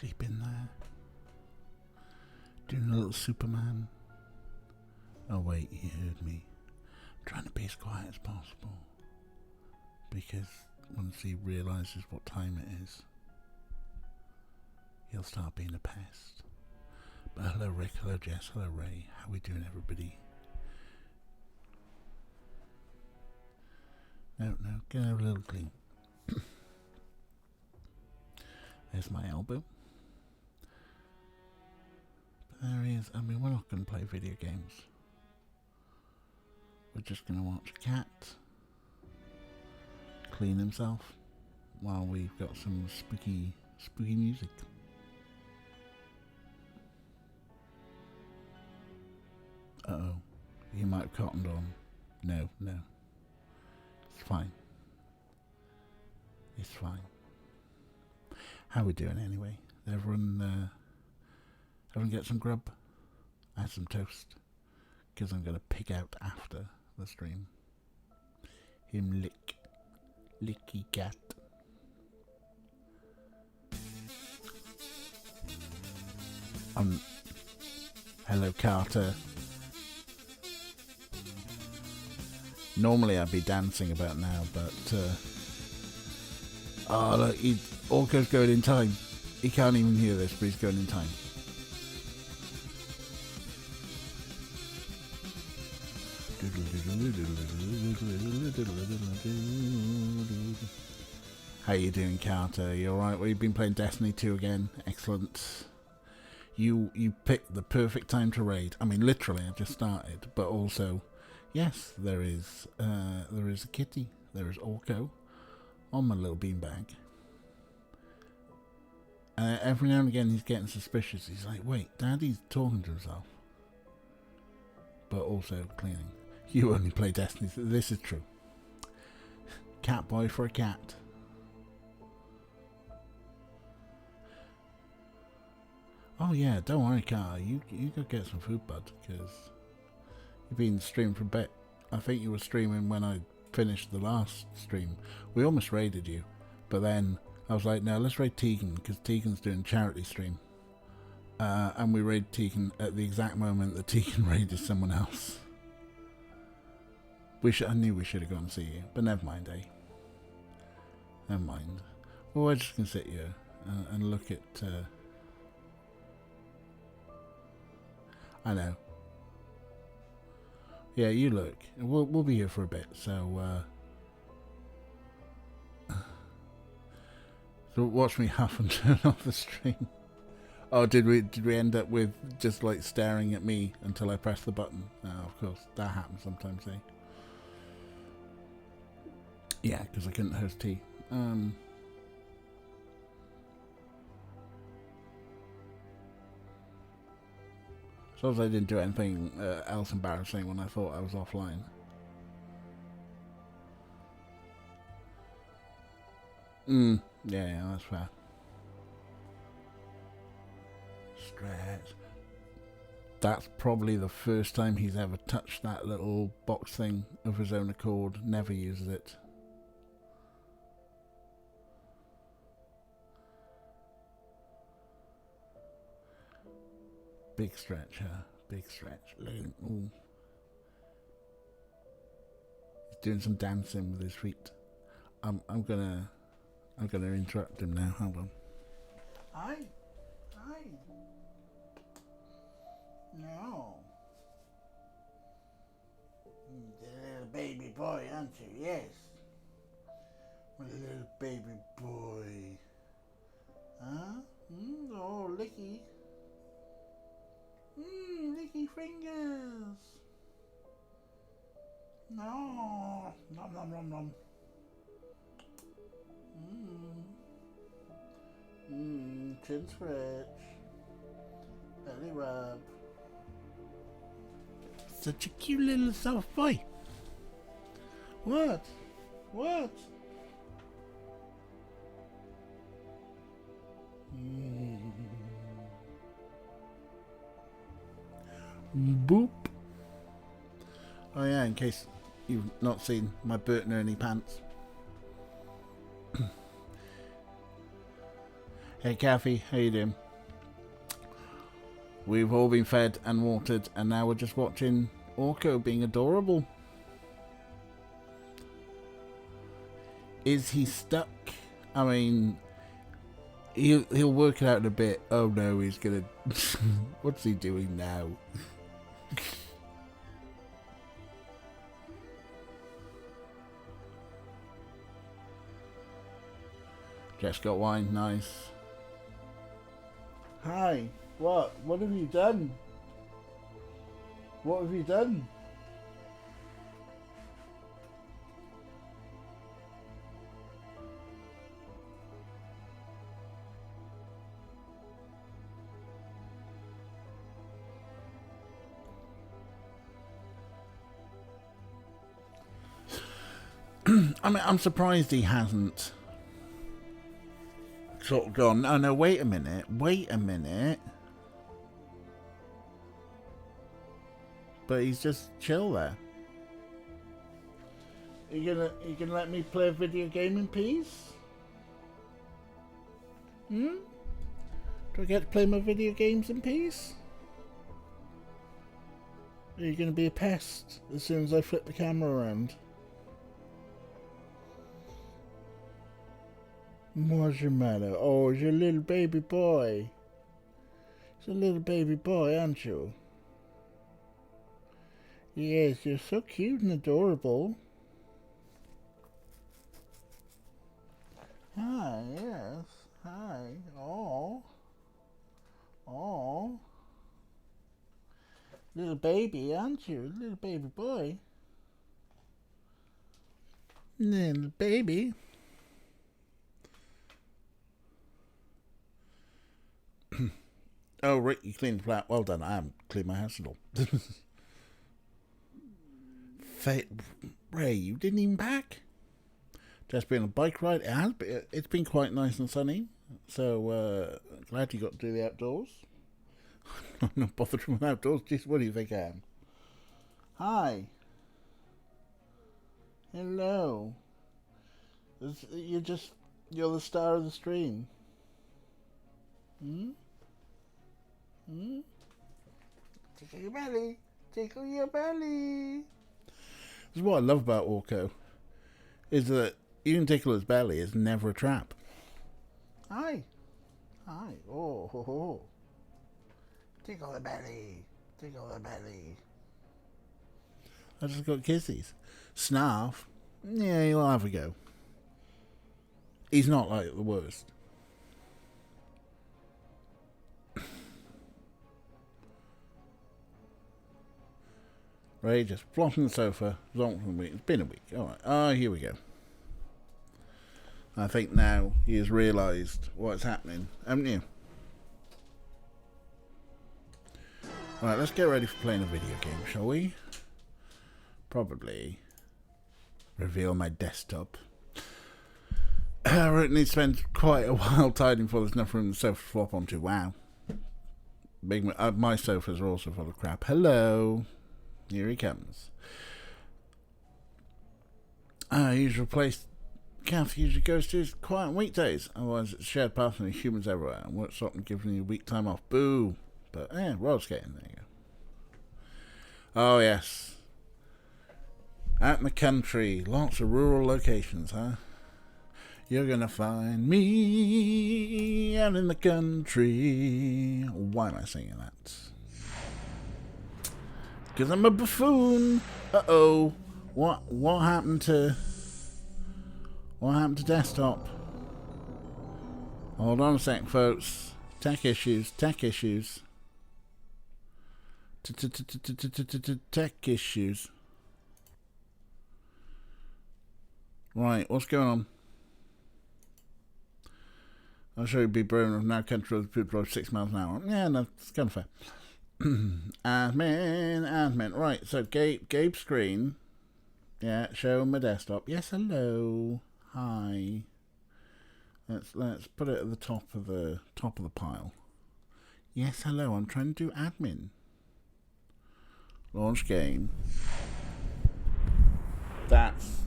sleeping there? Doing a little Superman? Oh wait, you heard me. I'm trying to be as quiet as possible. Because once he realises what time it is, he'll start being a pest. But hello Rick, hello Jess, hello Ray. How we doing everybody? No, get a little clean. There's my elbow. But there he is. I mean, we're not going to play video games. We're just going to watch a cat clean himself while we've got some spooky music. Uh-oh. You might have cottoned on. No. It's fine. It's fine. How we doing anyway? Everyone get some grub? I had some toast. Because I'm going to pig out after the stream. Him licky cat. Hello Carter. Normally I'd be dancing about now, but oh look, Orko's going in time. He can't even hear this, but he's going in time. How you doing, Carter? You alright? Well, you've been playing Destiny 2 again. Excellent. You picked the perfect time to raid. I mean, literally, I just started, but also, yes, there is a kitty. There is Orko on my little beanbag. Every now and again, he's getting suspicious. He's like, "Wait, Daddy's talking to himself," but also cleaning. You only play Destiny. This is true. Cat boy for a cat. Oh yeah, don't worry, Carl. You go get some food, bud, because you've been streaming for a bit. I think you were streaming when I finished the last stream. We almost raided you, but then I was like, no, let's raid Tegan, because Tegan's doing a charity stream. And we raided Tegan at the exact moment that Tegan raided someone else. I knew we should have gone to see you, but never mind, eh? Never mind. Well, we're just going to sit here and look at... I know. Yeah, you look. We'll be here for a bit, so... So watch me huff and turn off the stream. Oh, did we end up with just like staring at me until I press the button? Oh, of course, that happens sometimes, eh? Yeah, because I couldn't host tea. So as I didn't do anything else embarrassing when I thought I was offline. Yeah, that's fair. Stretch. That's probably the first time he's ever touched that little box thing of his own accord. Never uses it. Big stretch, big stretch. Ooh. He's doing some dancing with his feet. I'm gonna interrupt him now. Hold on. Hi. No. The little baby boy, aren't you? Yes. My little baby boy. Huh? Oh, licky. Licky fingers. No. Nom. Chin scratch. Belly rub. Such a cute little soft boy. What? Boop. Oh yeah, in case you've not seen my Bert and Ernie pants. Hey Kathy, how you doing? We've all been fed and watered, and now we're just watching Orko being adorable. Is he stuck? I mean, he'll work it out in a bit. Oh no, he's gonna... What's he doing now? Just got wine, nice. Hi, what? What have you done? What have you done? I mean, I'm surprised he hasn't sort of gone, oh no, wait a minute. But he's just chill there. You gonna let me play a video game in peace? Do I get to play my video games in peace? Are you gonna be a pest as soon as I flip the camera around? What's your matter? Oh, it's your little baby boy. It's a little baby boy, aren't you? Yes, you're so cute and adorable. Hi, yes. Hi. Oh. Oh. Little baby, aren't you? Little baby boy. Little baby. Oh, Rick, you cleaned the flat. Well done. I haven't cleaned my house at all. Ray, you didn't even pack? Just been a bike ride. It's been quite nice and sunny. So, glad you got to do the outdoors. I'm not bothered with outdoors. Jeez, what do you think I am? Hi. Hello. You're the star of the stream. Tickle your belly. Tickle your belly. This is what I love about Orko. Is that even tickle his belly is never a trap. Hi. Hi. Oh, ho, ho. Tickle the belly. Tickle the belly. I just got kisses. Snarf. Yeah, he'll have a go. He's not like the worst. Ray just flopped on the sofa. It's been a week. Alright. Oh, here we go. I think now he has realised what's happening, haven't you? Alright, let's get ready for playing a video game, shall we? Probably reveal my desktop. I really need to spend quite a while tidying before there's enough room for the sofa to flop onto. Wow. My sofas are also full of crap. Hello. Here he comes. Usual place Kath usually goes to is quiet on weekdays. Otherwise it's shared parking with humans everywhere and work something giving you a week time off. Boo. But yeah, roller skating, there you go. Oh yes. Out in the country, lots of rural locations, huh? You're gonna find me out in the country. Why am I singing that? Because I'm a buffoon. Uh-oh. What happened to desktop? Hold on a sec, folks. Tech issues. Tech issues. Right, what's going on? I'll show you be brave of now country roads people drive 6 miles an hour. Yeah, no, it's kind of fair. admin. Right, so Gabe screen. Yeah, show my desktop. Yes, hello. Hi. Let's put it at the top of the pile. Yes, hello. I'm trying to do admin. Launch game. That's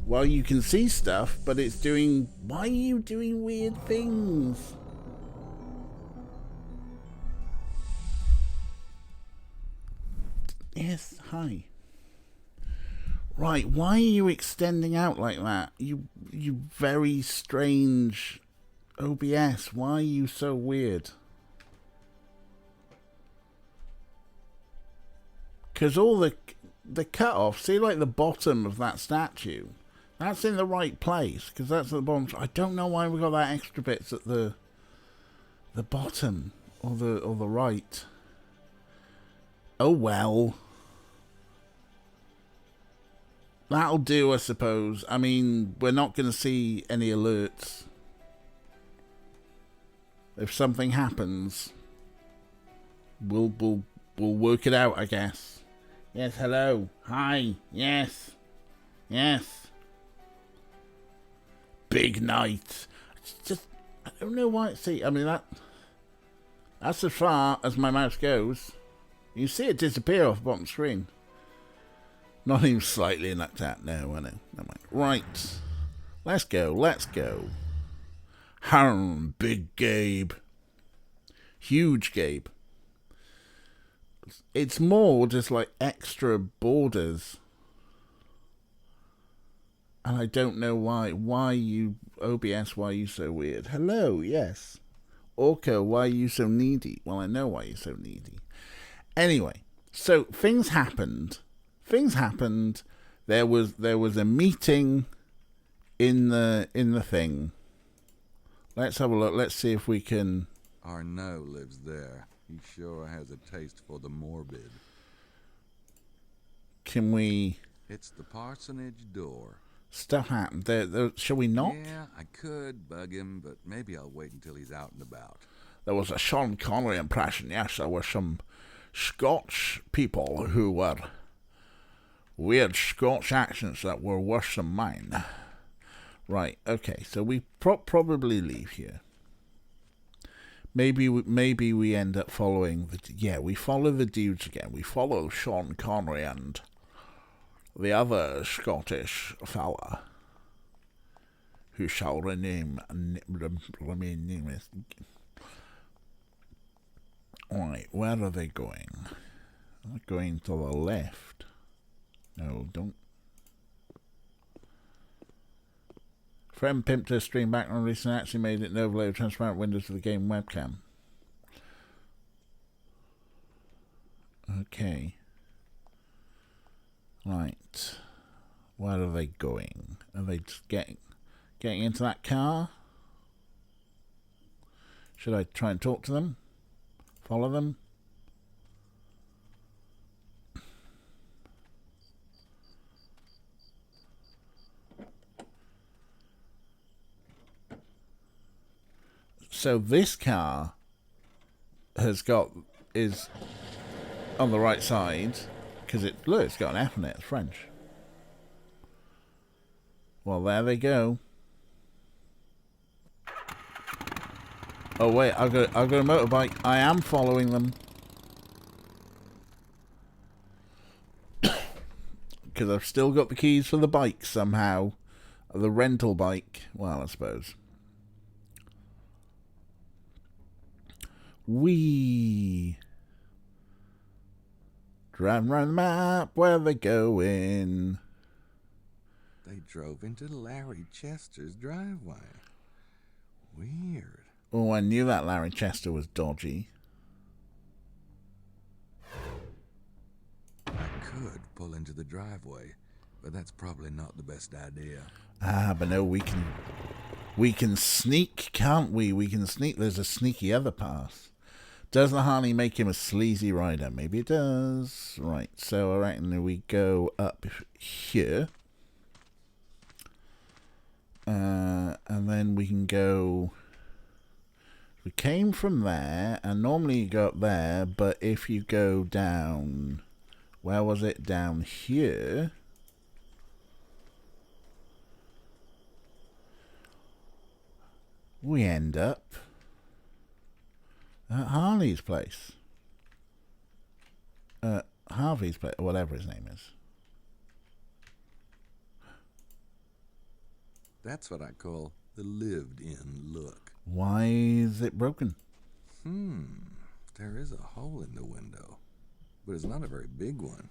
Well, you can see stuff, but it's doing... Why are you doing weird things? Yes, hi. Right, why are you extending out like that? You very strange OBS. Why are you so weird? Because all the cut-off, see like the bottom of that statue? That's in the right place, because that's at the bottom. I don't know why we got that extra bits at the bottom or the right. Oh well. That'll do, I suppose. I mean, we're not going to see any alerts. If something happens, we'll work it out, I guess. Yes, hello. Hi. Yes. Yes. Big Knight. It's just, I don't know why. See, I mean, that's as far as my mouse goes. You see it disappear off the bottom screen. Not even slightly like that. No, I know. Never mind. Right. Let's go. Let's go. Big Gabe. Huge Gabe. It's more just like extra borders. And I don't know why. Why you... OBS, why are you so weird? Hello, yes. Orco, why are you so needy? Well, I know why you're so needy. Anyway, so things happened. Things happened. There was a meeting in the thing. Let's have a look. Let's see if we can... Arnaud lives there. He sure has a taste for the morbid. Can we... It's the parsonage door. Stuff happened. There, shall we knock? Yeah, I could bug him, but maybe I'll wait until he's out and about. There was a Sean Connery impression, yes. There were some Scotch people who were weird Scotch accents that were worse than mine. Right, okay, so we probably leave here. Maybe we end up following we follow the dudes again. We follow Sean Connery and the other Scottish fella who shall remain nameless. Alright, where are they going? They're going to the left. No, don't. Friend pimped her stream back on recent actually made it an overlay of transparent windows to the game webcam. Okay. Right. Where are they going? Are they just getting into that car? Should I try and talk to them? Follow them? So this car is on the right side because it's got an F in it. It's French. Well, there they go. Oh wait, I've got a motorbike. I am following them because I've still got the keys for the bike somehow, the rental bike. Well, I suppose. We driving around the map. Where they going? They drove into Larry Chester's driveway. Weird. Oh, I knew that Larry Chester was dodgy. I could pull into the driveway, but that's probably not the best idea. Ah, but no, we can sneak, can't we? We can sneak. There's a sneaky other path. Does the Harley make him a sleazy rider? Maybe it does. Right, so I reckon we go up here. And then we can go... We came from there, and normally you go up there, but if you go down... Where was it? Down here... We end up at Harley's place. Harvey's place, or whatever his name is. That's what I call the lived-in look. Why is it broken? There is a hole in the window, but it's not a very big one.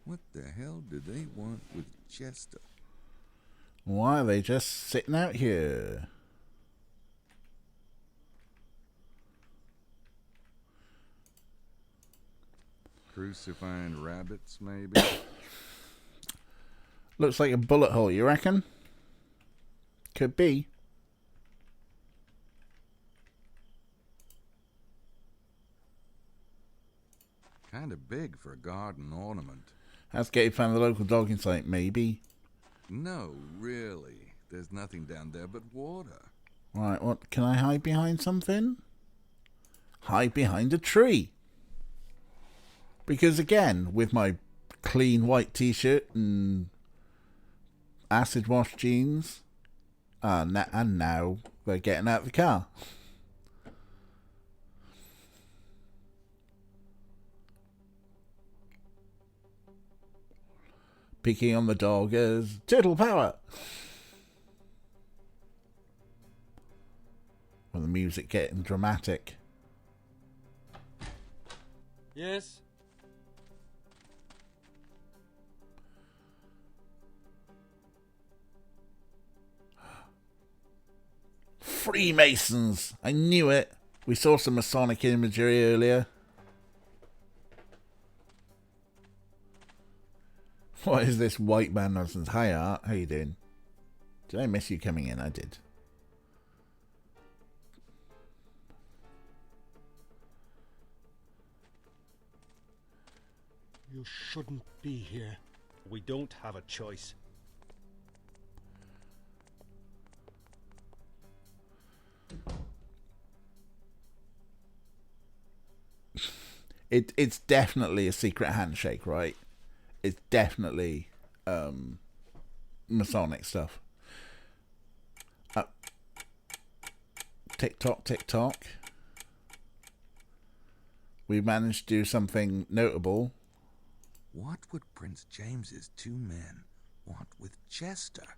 What the hell do they want with Chester? Why are they just sitting out here? Crucifying rabbits, maybe? Looks like a bullet hole, you reckon? Could be. Kind of big for a garden ornament. Has Gabe found the local dogging site? Maybe. No, really. There's nothing down there but water. Right, what? Can I hide behind something? Hide behind a tree. Because again, with my clean white t-shirt and acid wash jeans, and now they're getting out of the car. Picking on the dog as turtle power. When the music getting dramatic. Yes? Freemasons! I knew it. We saw some Masonic imagery earlier. What is this white man nonsense? Hi Art, how you doing? Did I miss you coming in? I did. You shouldn't be here. We don't have a choice. It's definitely a secret handshake, right? It's definitely Masonic stuff. Tick tock, tick tock. We managed to do something notable. What would Prince James's two men want with Chester?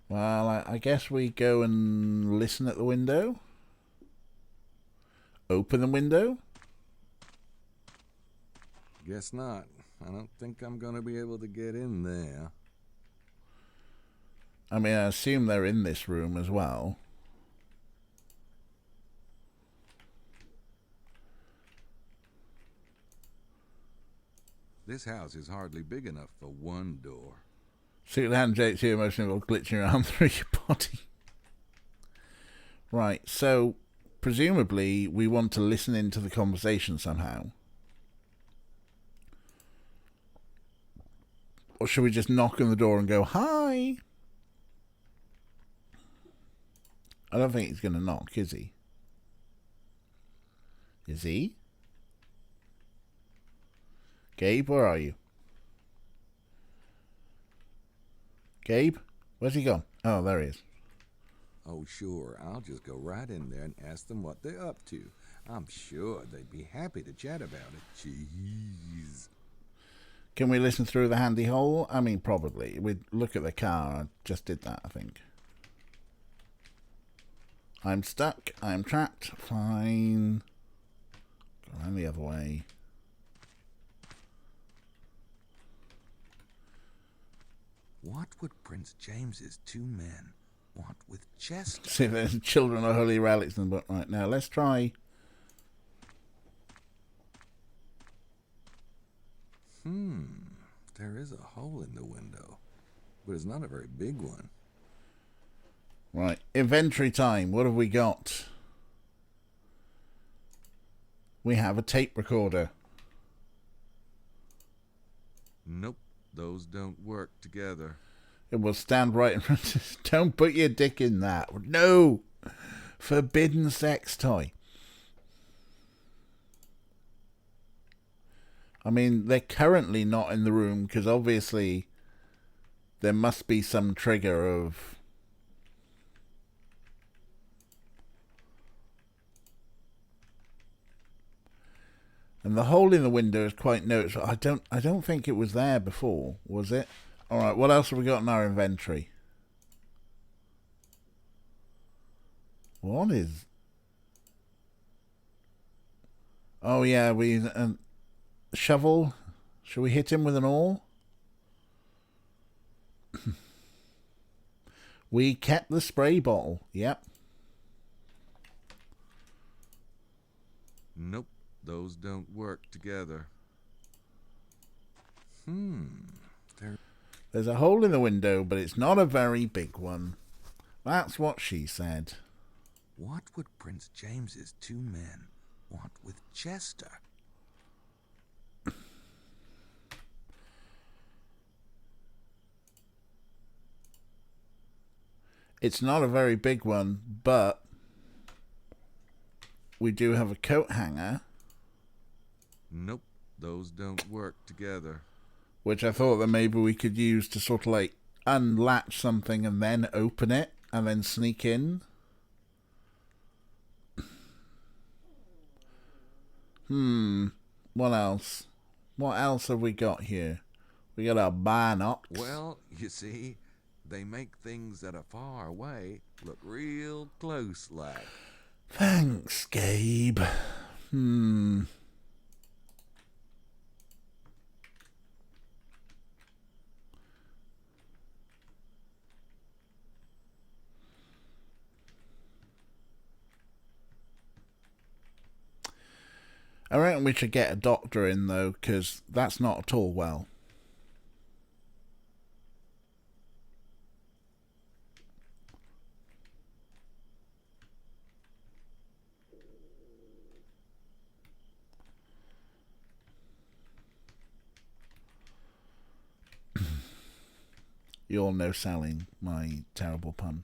Well, I guess we go and listen at the window. Open the window. Guess not. I don't think I'm gonna be able to get in there. I mean, I assume they're in this room as well. This house is hardly big enough for one door. Secret handshakes here, emotional glitching around through your body. Right, so presumably we want to listen into the conversation somehow. Or should we just knock on the door and go, hi? I don't think he's going to knock, is he? Is he? Gabe, where are you? Gabe? Where's he gone? Oh, there he is. Oh, sure. I'll just go right in there and ask them what they're up to. I'm sure they'd be happy to chat about it. Jeez. Can we listen through the handy hole? I mean, probably. We'd look at the car. I just did that, I think. I'm stuck. I'm trapped. Fine. Go around the other way. What would Prince James's two men want with Chester? See, there's children are holy relics in the book. Right, now let's try. There is a hole in the window, but it's not a very big one. Right, inventory time. What have we got? We have a tape recorder. Nope, those don't work together. It will stand right in front of... Don't put your dick in that. No! Forbidden sex toy. I mean, they're currently not in the room because obviously there must be some trigger of... And the hole in the window is quite noticeable. I don't think it was there before, was it? Alright, what else have we got in our inventory? What is... Oh yeah, we... shovel? Shall we hit him with an oar? We kept the spray bottle. Yep. Nope, those don't work together. There's a hole in the window, but it's not a very big one. That's what she said. What would Prince James's 2 men want with Chester? It's not a very big one, but we do have a coat hanger. Nope, those don't work together. Which I thought that maybe we could use to sort of like unlatch something and then open it and then sneak in. What else? What else have we got here? We got a binocs. Well, you see, they make things that are far away look real close like. Thanks, Gabe. I reckon we should get a doctor in, though, because that's not at all well. You all know selling my terrible pun.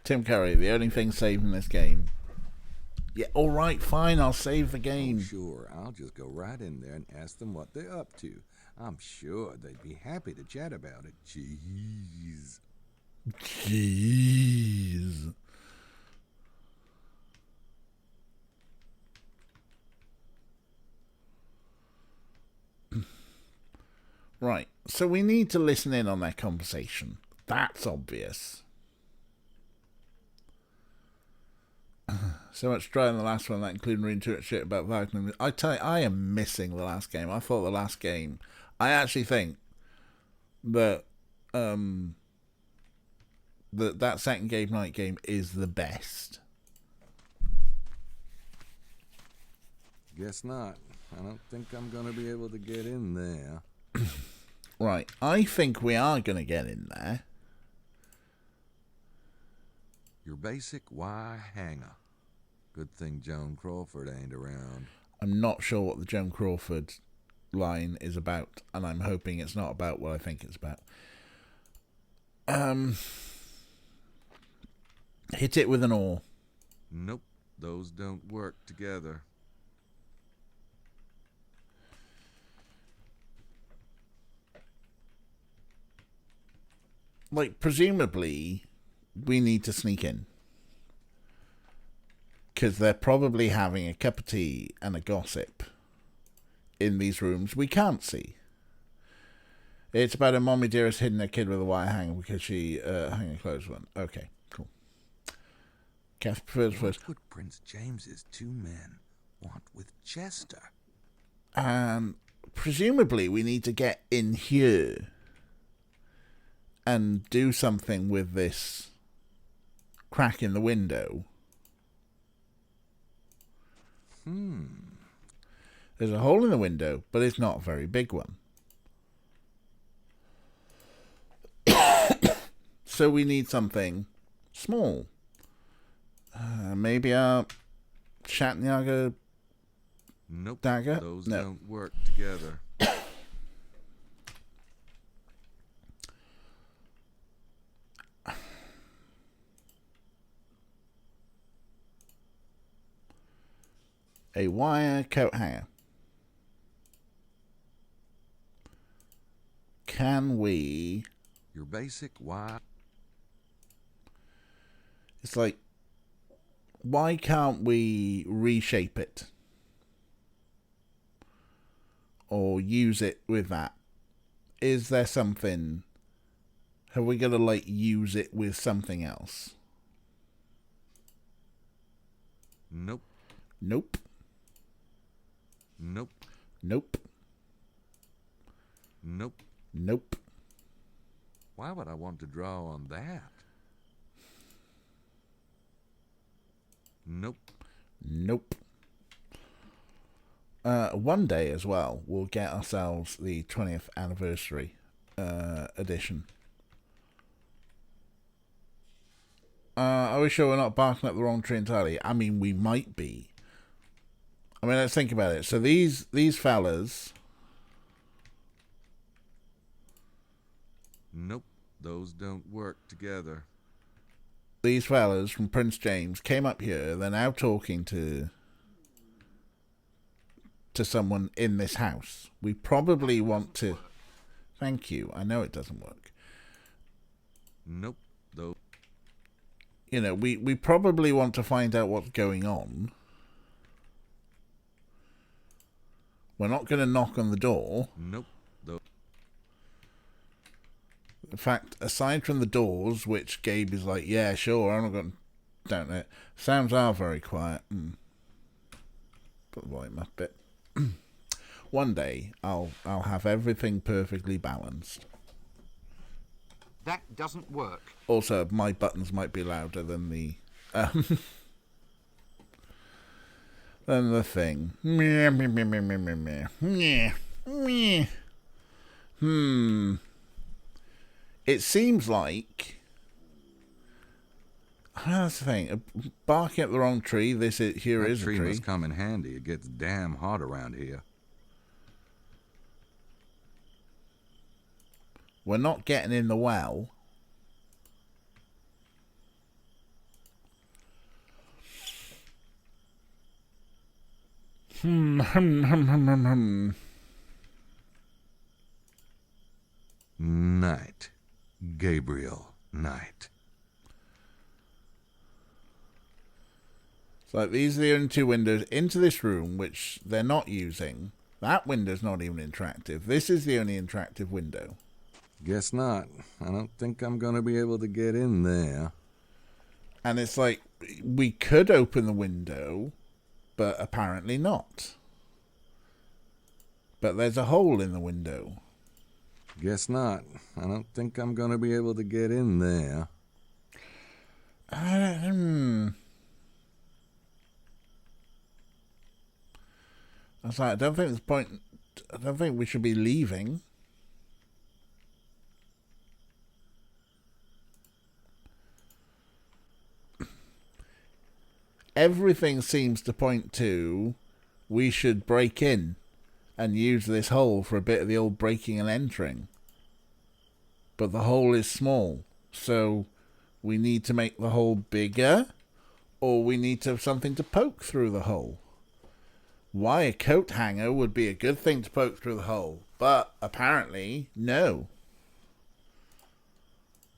Tim Curry, the only thing saving this game. Yeah, alright, fine, I'll save the game. Oh, sure, I'll just go right in there and ask them what they're up to. I'm sure they'd be happy to chat about it. Jeez. Jeez. Right, so we need to listen in on their conversation. That's obvious. So much try in the last one, that including reading too much shit about Wagner. I tell you, I am missing the last game. I thought the last game... I actually think that that second Gabriel Knight game is the best. Guess not. I don't think I'm going to be able to get in there. Right, I think we are going to get in there. Your basic wire hanger. Good thing Joan Crawford ain't around. I'm not sure what the Joan Crawford line is about, and I'm hoping it's not about what I think it's about. Hit it with an oar. Nope, those don't work together. Like, presumably, we need to sneak in. Because they're probably having a cup of tea and a gossip in these rooms we can't see. It's about a mommy dearest hitting a kid with a wire hanger because she hung her clothes one. Okay, cool. Kath prefers first. What would Prince James's 2 men want with Chester? Presumably we need to get in here and do something with this crack in the window. There's a hole in the window, but it's not a very big one. So we need something small. Maybe a Shatnyaga Nope, dagger? those No. don't work together. A wire coat hanger. Can we... Your basic wire... It's like why can't we reshape it? Or use it with that? Is there something... Have we got to, like, use it with something else? Nope. Nope. Nope. Nope. Nope. Nope. Why would I want to draw on that? Nope. Nope. One day as well, we'll get ourselves the 20th anniversary edition. Are we sure we're not barking up the wrong tree entirely? I mean, we might be. I mean, let's think about it. So these fellas... Nope. Those don't work together. These fellas from Prince James came up here. They're now talking to someone in this house. We probably want to... Thank you. I know it doesn't work. Nope. Those... You know, we probably want to find out what's going on. We're not going to knock on the door. Nope. Those... In fact, aside from the doors, which Gabe is like, yeah, sure, I'm not going to... Don't know. Sounds are very quiet. Put the volume up a bit. One day, I'll have everything perfectly balanced. That doesn't work. Also, my buttons might be louder than the thing. It seems like... That's the thing. Barking up the wrong tree. Here is a tree. That tree must come in handy. It gets damn hot around here. We're not getting in the well. Knight. Gabriel Knight. So these are the only two windows into this room, which they're not using. That window's not even interactive. This is the only interactive window. Guess not. I don't think I'm going to be able to get in there. And it's like, we could open the window, but apparently not. But there's a hole in the window. Guess not. I don't think I'm going to be able to get in there. I was like, I don't think there's point. I don't think we should be leaving. Everything seems to point to we should break in and use this hole for a bit of the old breaking and entering. But the hole is small, so we need to make the hole bigger, or we need to have something to poke through the hole. Why a coat hanger would be a good thing to poke through the hole, but apparently, no.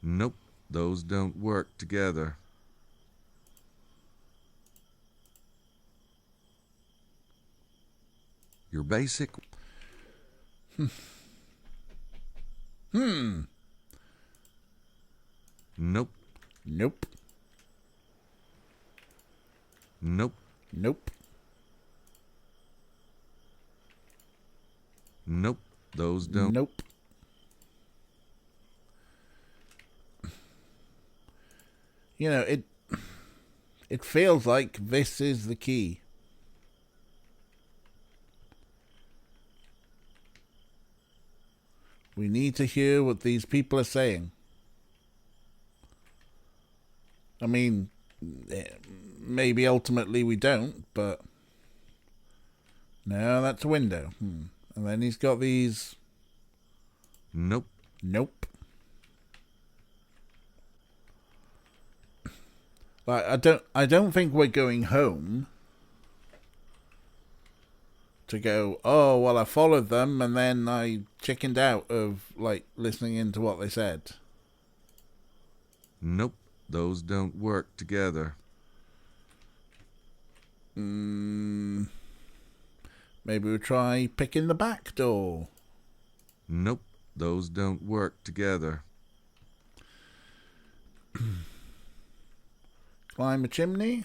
Nope, those don't work together. Your basic... Nope. Nope. Nope. Nope. Nope. Those don't... Nope. You know, it feels like this is the key. We need to hear what these people are saying. I mean, maybe ultimately we don't, but... No, that's a window. And then he's got these... Nope. Nope. Like, I don't think we're going home to go, oh, well, I followed them and then I chickened out of, like, listening into what they said. Nope. Those don't work together. Maybe we'll try picking the back door. Nope, those don't work together. Climb a chimney?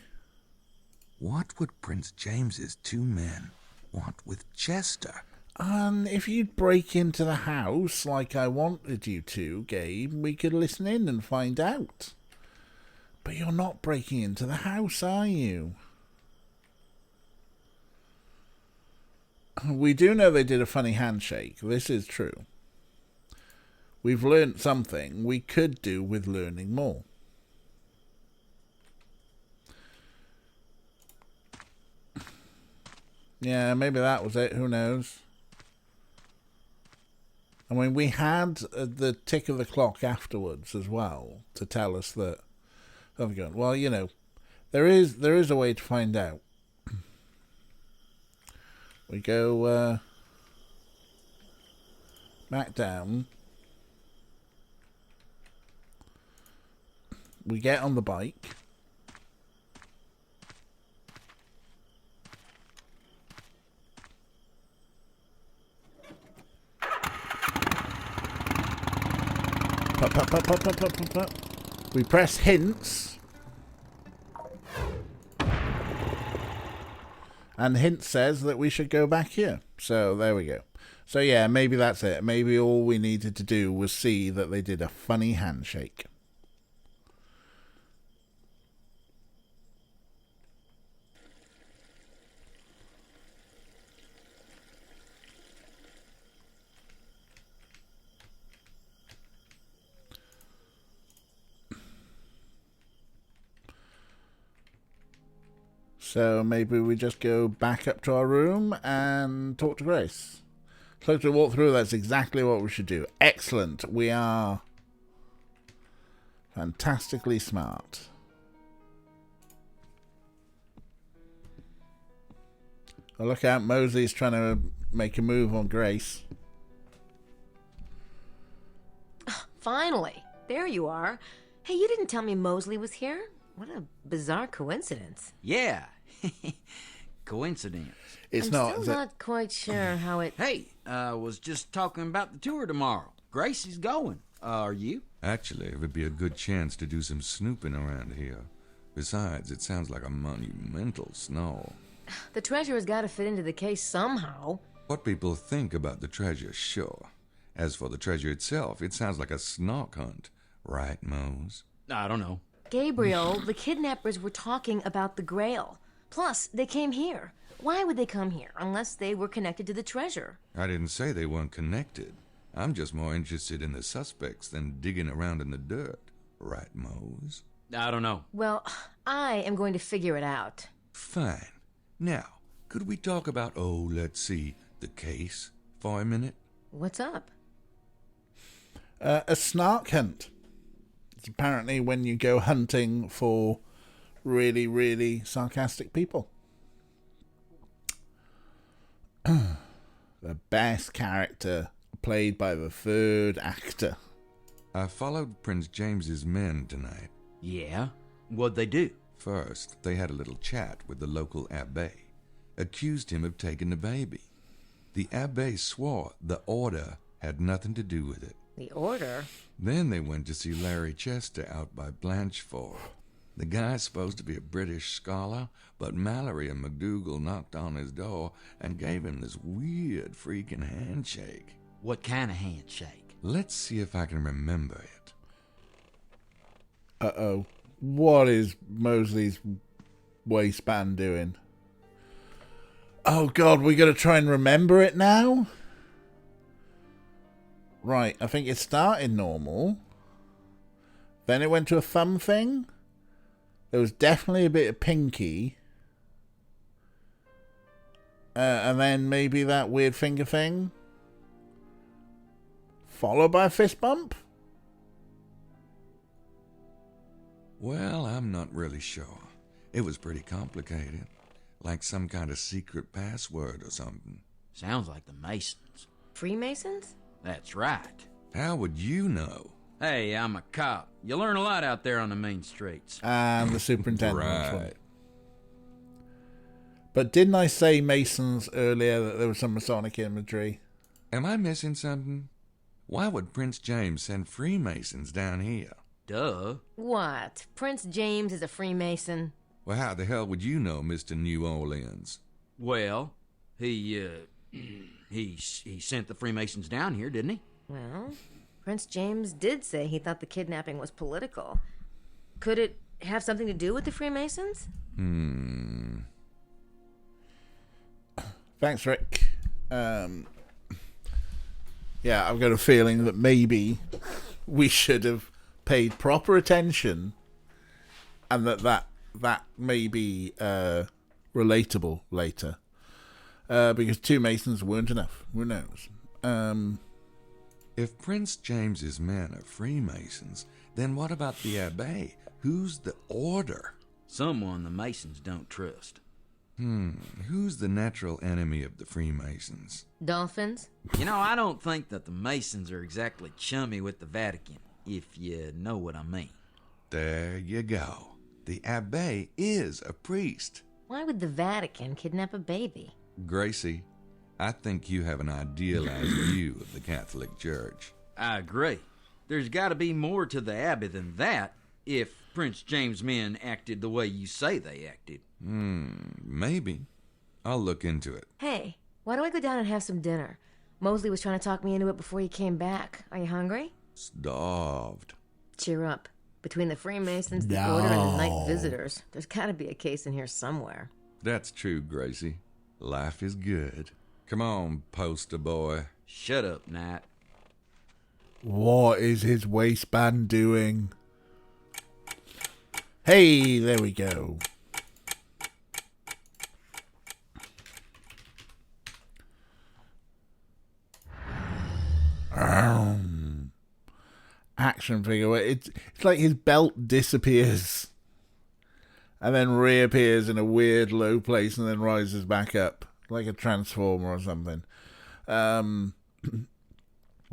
What would Prince James's 2 men want with Chester? And if you'd break into the house like I wanted you to, Gabe, we could listen in and find out. But you're not breaking into the house, are you? We do know they did a funny handshake. This is true. We've learnt something. We could do with learning more. Yeah, maybe that was it. Who knows? I mean, we had the tick of the clock afterwards as well to tell us that. Oh, God. Well, you know, there is a way to find out. We go back down. We get on the bike. We press hints. And hint says that we should go back here. So there we go. So yeah, maybe that's it. Maybe all we needed to do was see that they did a funny handshake. So maybe we just go back up to our room and talk to Grace. So to walk through, that's exactly what we should do. Excellent. We are fantastically smart. Oh, look out, Mosley's trying to make a move on Grace. Finally, there you are. Hey, you didn't tell me Mosley was here? What a bizarre coincidence. Yeah. Coincidence. It's I'm not. still Is it? not quite sure how it... Hey, was just talking about the tour tomorrow. Gracie's going. Are you? Actually, it would be a good chance to do some snooping around here. Besides, it sounds like a monumental snore. The treasure has got to fit into the case somehow. What people think about the treasure, sure. As for the treasure itself, it sounds like a snark hunt. Right, Mose? I don't know. Gabriel, the kidnappers were talking about the Grail. Plus, they came here. Why would they come here unless they were connected to the treasure? I didn't say they weren't connected. I'm just more interested in the suspects than digging around in the dirt. Right, Mose? I don't know. Well, I am going to figure it out. Fine. Now, could we talk about, let's see, the case for a minute? What's up? A snark hunt. It's apparently when you go hunting for really, really sarcastic people. The best character played by the third actor. I followed Prince James's men tonight. Yeah? What'd they do? First, they had a little chat with the local abbé. Accused him of taking the baby. The abbé swore the order had nothing to do with it. The order? Then they went to see Larry Chester out by Blanchford. The guy's supposed to be a British scholar, but Mallory and McDougal knocked on his door and gave him this weird freaking handshake. What kind of handshake? Let's see if I can remember it. Uh-oh. What is Mosley's waistband doing? Oh, God, we got to try and remember it now? Right, I think it started normal. Then it went to a thumb thing. There was definitely a bit of pinky. And then maybe that weird finger thing. Followed by a fist bump? Well, I'm not really sure. It was pretty complicated. Like some kind of secret password or something. Sounds like the Masons. Freemasons? That's right. How would you know? Hey, I'm a cop. You learn a lot out there on the main streets. And the superintendent. Right. But didn't I say Masons earlier that there was some Masonic imagery? Am I missing something? Why would Prince James send Freemasons down here? Duh. What? Prince James is a Freemason? Well, how the hell would you know, Mr. New Orleans? Well, he sent the Freemasons down here, didn't he? Well, Prince James did say he thought the kidnapping was political. Could it have something to do with the Freemasons? Thanks, Rick. Yeah, I've got a feeling that maybe we should have paid proper attention, and that may be relatable later. Because 2 Masons weren't enough. Who knows? If Prince James's men are Freemasons, then what about the Abbé? Who's the order? Someone the Masons don't trust. Who's the natural enemy of the Freemasons? Dolphins? You know, I don't think that the Masons are exactly chummy with the Vatican, if you know what I mean. There you go. The Abbé is a priest. Why would the Vatican kidnap a baby? Gracie, I think you have an idealized view of the Catholic Church. I agree. There's got to be more to the Abbey than that if Prince James' men acted the way you say they acted. Maybe. I'll look into it. Hey, why don't we go down and have some dinner? Mosley was trying to talk me into it before you came back. Are you hungry? Starved. Cheer up. Between the Freemasons, the Order, and the Night Visitors, there's got to be a case in here somewhere. That's true, Gracie. Life is good. Come on, poster boy. Shut up, Knight. What is his waistband doing? Hey, there we go. Action figure. It's like his belt disappears and then reappears in a weird low place and then rises back up like a transformer or something.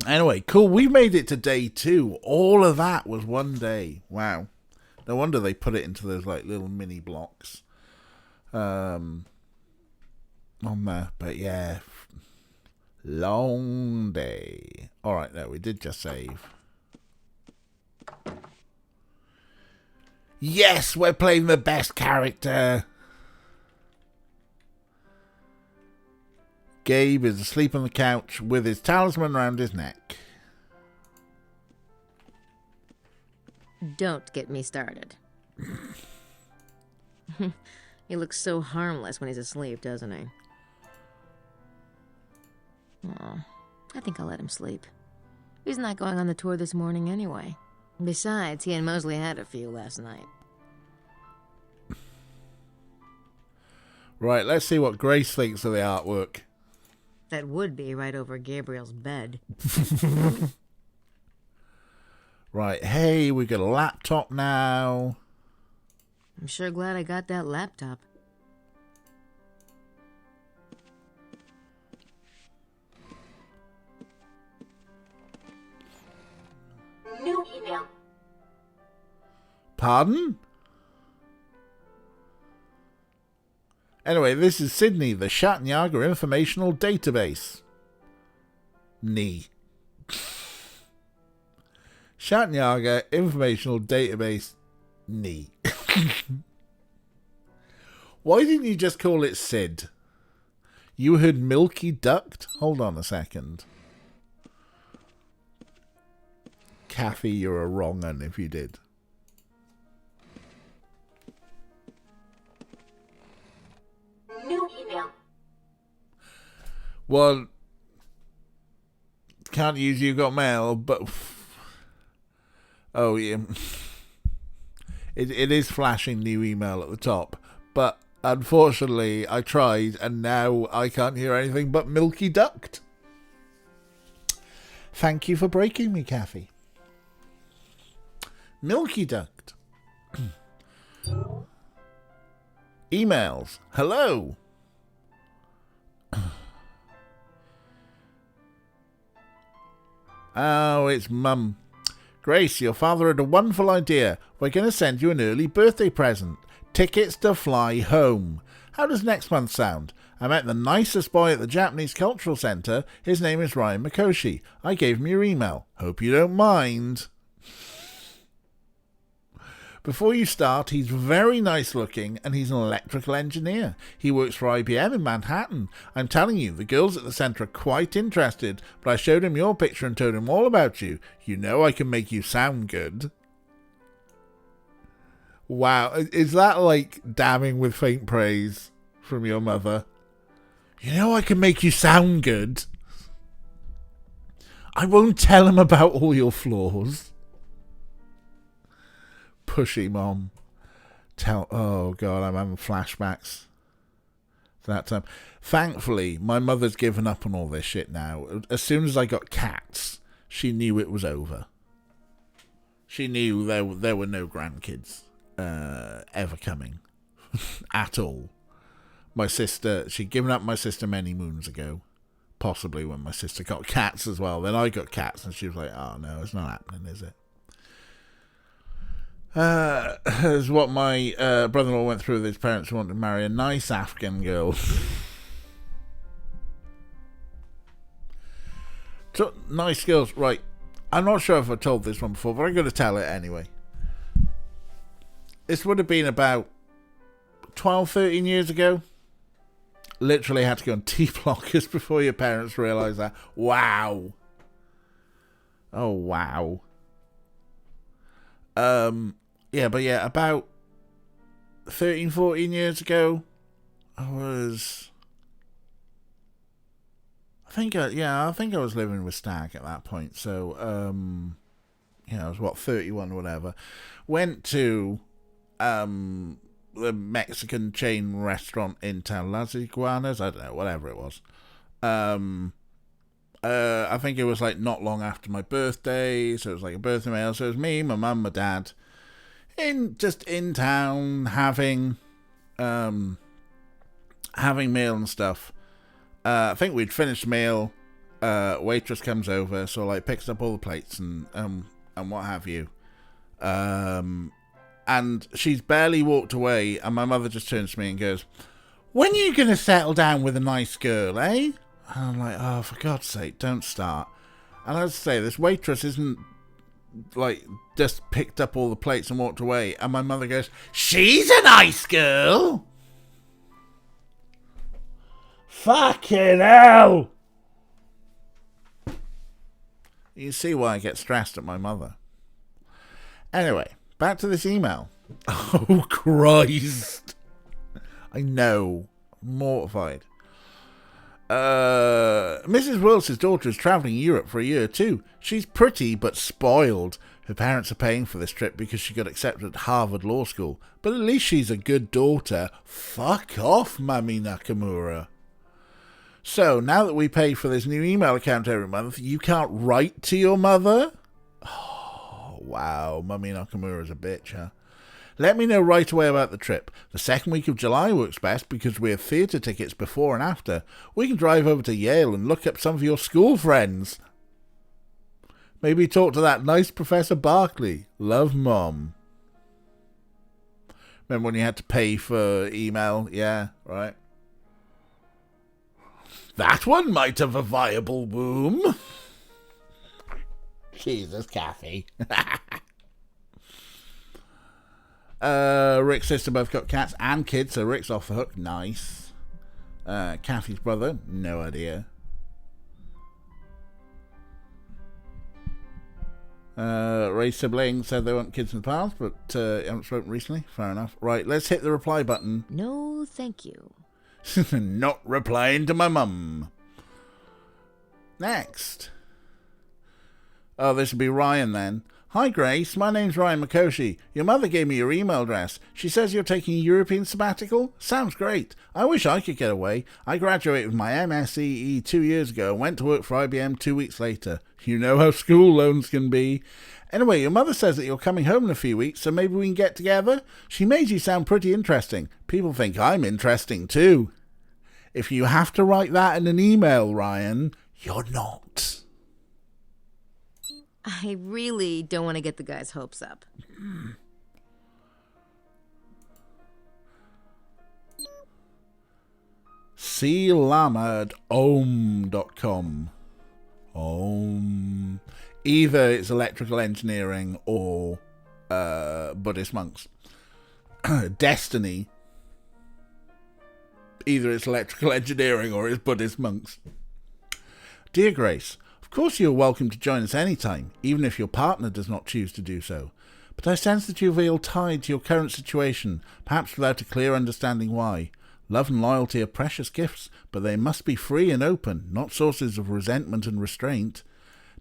Anyway, cool. We made it to day 2. All of that was one day. Wow. No wonder they put it into those like little mini blocks on there. But yeah, long day. All right, no, we did just save. Yes, we're playing the best character. Gabe is asleep on the couch with his talisman around his neck. Don't get me started. He looks so harmless when he's asleep, doesn't he? Aw, I think I'll let him sleep. He's not going on the tour this morning anyway. Besides, he and Mosley had a few last night. Right, let's see what Grace thinks of the artwork. That would be right over Gabriel's bed. Right, hey, we got a laptop now. I'm sure glad I got that laptop. New email. Pardon? Anyway, this is Sydney, the Shatnyaga Informational Database. Knee. Shatnyaga Informational Database. Knee. Why didn't you just call it Sid? You heard Milky Duct? Hold on a second. Kathy, you're a wrong un if you did. New email. Well, can't use You Got Mail, but... Oh, yeah. It is flashing new email at the top, but unfortunately I tried and now I can't hear anything but Milky Duct. Thank you for breaking me, Kathy. Milky Duct. Emails. Hello. Oh, it's Mum. Grace, your father had a wonderful idea. We're going to send you an early birthday present. Tickets to fly home. How does next month sound? I met the nicest boy at the Japanese Cultural Center. His name is Ryan Mikoshi. I gave him your email. Hope you don't mind. Before you start, he's very nice looking and he's an electrical engineer. He works for IBM in Manhattan. I'm telling you, the girls at the center are quite interested, but I showed him your picture and told him all about you. You know I can make you sound good. Wow, is that like damning with faint praise from your mother? You know I can make you sound good. I won't tell him about all your flaws. Pushy mom. Oh god, I'm having flashbacks to that time. Thankfully, my mother's given up on all this shit now. As soon as I got cats, she knew it was over. She knew there were no grandkids ever coming at all. My sister, she'd given up my sister many moons ago, possibly when my sister got cats as well. Then I got cats and she was like, oh no, it's not happening, is it? Is what my brother-in-law went through with his parents who wanted to marry a nice Afghan girl. So, nice girls, right. I'm not sure if I told this one before, but I'm going to tell it anyway. This would have been about 12, 13 years ago. Literally had to go on T-blockers before your parents realised that. Wow. Oh, wow. About 13, 14 years ago, I think I was living with Stag at that point. So, I was 31 or whatever. Went to the Mexican chain restaurant in town, Las Iguanas, I don't know, whatever it was. I think it was like not long after my birthday, so it was like a birthday meal. So it was me, my mum, my dad, in town having meal and stuff. I think we'd finished the meal. Waitress comes over, so like picks up all the plates and what have you. And she's barely walked away, and my mother just turns to me and goes, "When are you going to settle down with a nice girl, eh?" And I'm like, oh, for God's sake, don't start. And as I say, this waitress isn't, like, just picked up all the plates and walked away. And my mother goes, "She's a nice girl." Fucking hell. You see why I get stressed at my mother. Anyway, back to this email. Oh, Christ. I know. I'm mortified. Mrs. Wils's daughter is travelling Europe for a year too. She's pretty but spoiled. Her parents are paying for this trip because she got accepted at Harvard Law School. But at least she's a good daughter. Fuck off, Mami Nakamura. So, now that we pay for this new email account every month, you can't write to your mother? Oh, wow. Mami Nakamura's a bitch, huh? Let me know right away about the trip. The second week of July works best because we have theatre tickets before and after. We can drive over to Yale and look up some of your school friends. Maybe talk to that nice Professor Barkley. Love, Mom. Remember when you had to pay for email? Yeah, right. That one might have a viable womb. Jesus, Kathy. Rick's sister both got cats and kids, so Rick's off the hook. Nice. Kathy's brother, no idea. Ray's siblings said they want kids in the past, but haven't spoken recently. Fair enough. Right, let's hit the reply button. No, thank you. Not replying to my mum. Next. Oh, this would be Ryan then. Hi Grace, my name's Ryan Mikoshi. Your mother gave me your email address. She says you're taking a European sabbatical? Sounds great. I wish I could get away. I graduated with my MSEE 2 years ago and went to work for IBM 2 weeks later. You know how school loans can be. Anyway, your mother says that you're coming home in a few weeks, so maybe we can get together? She made you sound pretty interesting. People think I'm interesting too. If you have to write that in an email, Ryan, you're not. I really don't want to get the guy's hopes up. clam@om.com. Om. Either it's electrical engineering or Buddhist monks. Destiny. Either it's electrical engineering or it's Buddhist monks. Dear Grace, of course you are welcome to join us anytime, even if your partner does not choose to do so. But I sense that you feel tied to your current situation, perhaps without a clear understanding why. Love and loyalty are precious gifts, but they must be free and open, not sources of resentment and restraint.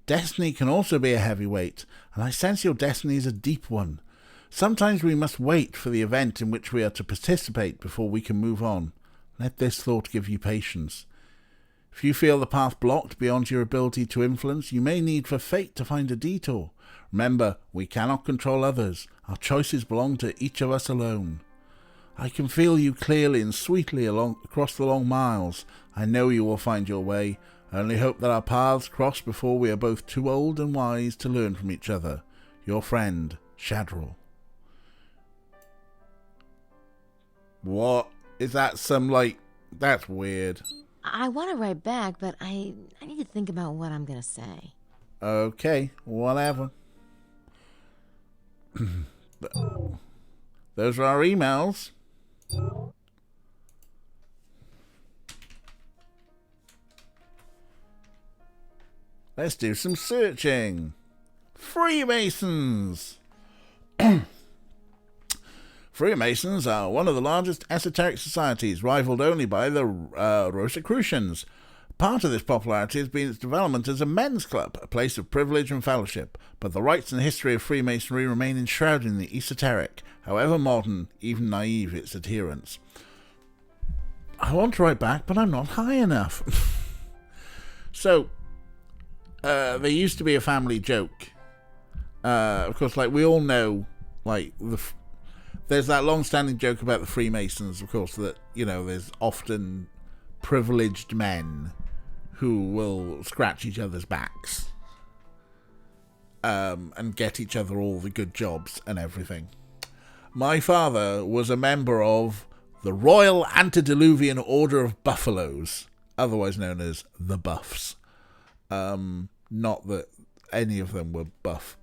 Destiny can also be a heavy weight, and I sense your destiny is a deep one. Sometimes we must wait for the event in which we are to participate before we can move on. Let this thought give you patience. If you feel the path blocked beyond your ability to influence, you may need for fate to find a detour. Remember, we cannot control others. Our choices belong to each of us alone. I can feel you clearly and sweetly across the long miles. I know you will find your way. I only hope that our paths cross before we are both too old and wise to learn from each other. Your friend, Shadrell. What? Is that some, that's weird. I want to write back, but I need to think about what I'm going to say. Okay, whatever. Those are our emails. Let's do some searching. Freemasons. Freemasons are one of the largest esoteric societies, rivaled only by the Rosicrucians. Part of this popularity has been its development as a men's club, a place of privilege and fellowship, but the rites and history of Freemasonry remain enshrouded in the esoteric, however modern, even naive its adherents. I want to write back, but I'm not high enough. So, there used to be a family joke. Of course, we all know, there's that long-standing joke about the Freemasons, of course, that, there's often privileged men who will scratch each other's backs and get each other all the good jobs and everything. My father was a member of the Royal Antediluvian Order of Buffaloes, otherwise known as the Buffs. Not that any of them were buff.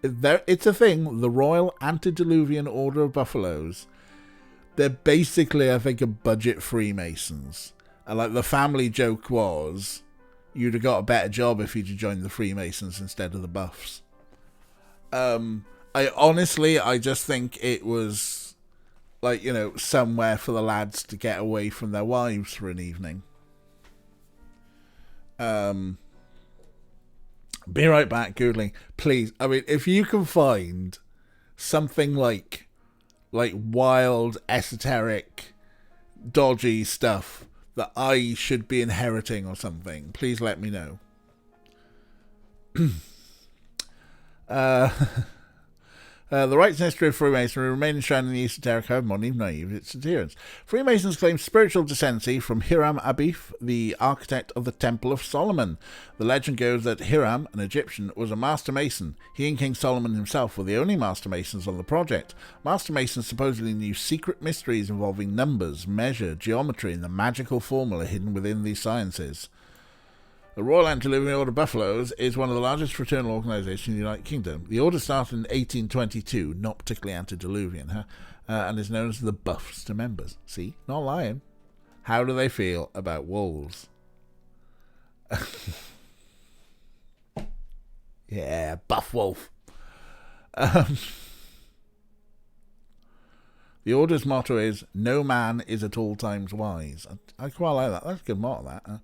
It's a thing, the Royal Antediluvian Order of Buffaloes. They're basically, I think, a budget Freemasons. And the family joke was, you'd have got a better job if you'd joined the Freemasons instead of the Buffs. I just think it was, somewhere for the lads to get away from their wives for an evening. Be right back, Googling. Please, if you can find something like wild, esoteric, dodgy stuff that I should be inheriting or something, please let me know. The rites and history of Freemasonry remain enshrined in the esoteric, however modern, even naive its adherents. Freemasons claim spiritual descendancy from Hiram Abif, the architect of the Temple of Solomon. The legend goes that Hiram, an Egyptian, was a master mason. He and King Solomon himself were the only master masons on the project. Master masons supposedly knew secret mysteries involving numbers, measure, geometry, and the magical formula hidden within these sciences. The Royal Antediluvian Order of Buffaloes is one of the largest fraternal organisations in the United Kingdom. The order started in 1822, not particularly antediluvian, and is known as the Buffs to members. See, not lying. How do they feel about wolves? Yeah, buff wolf. The order's motto is, no man is at all times wise. I quite like that. That's a good motto, that.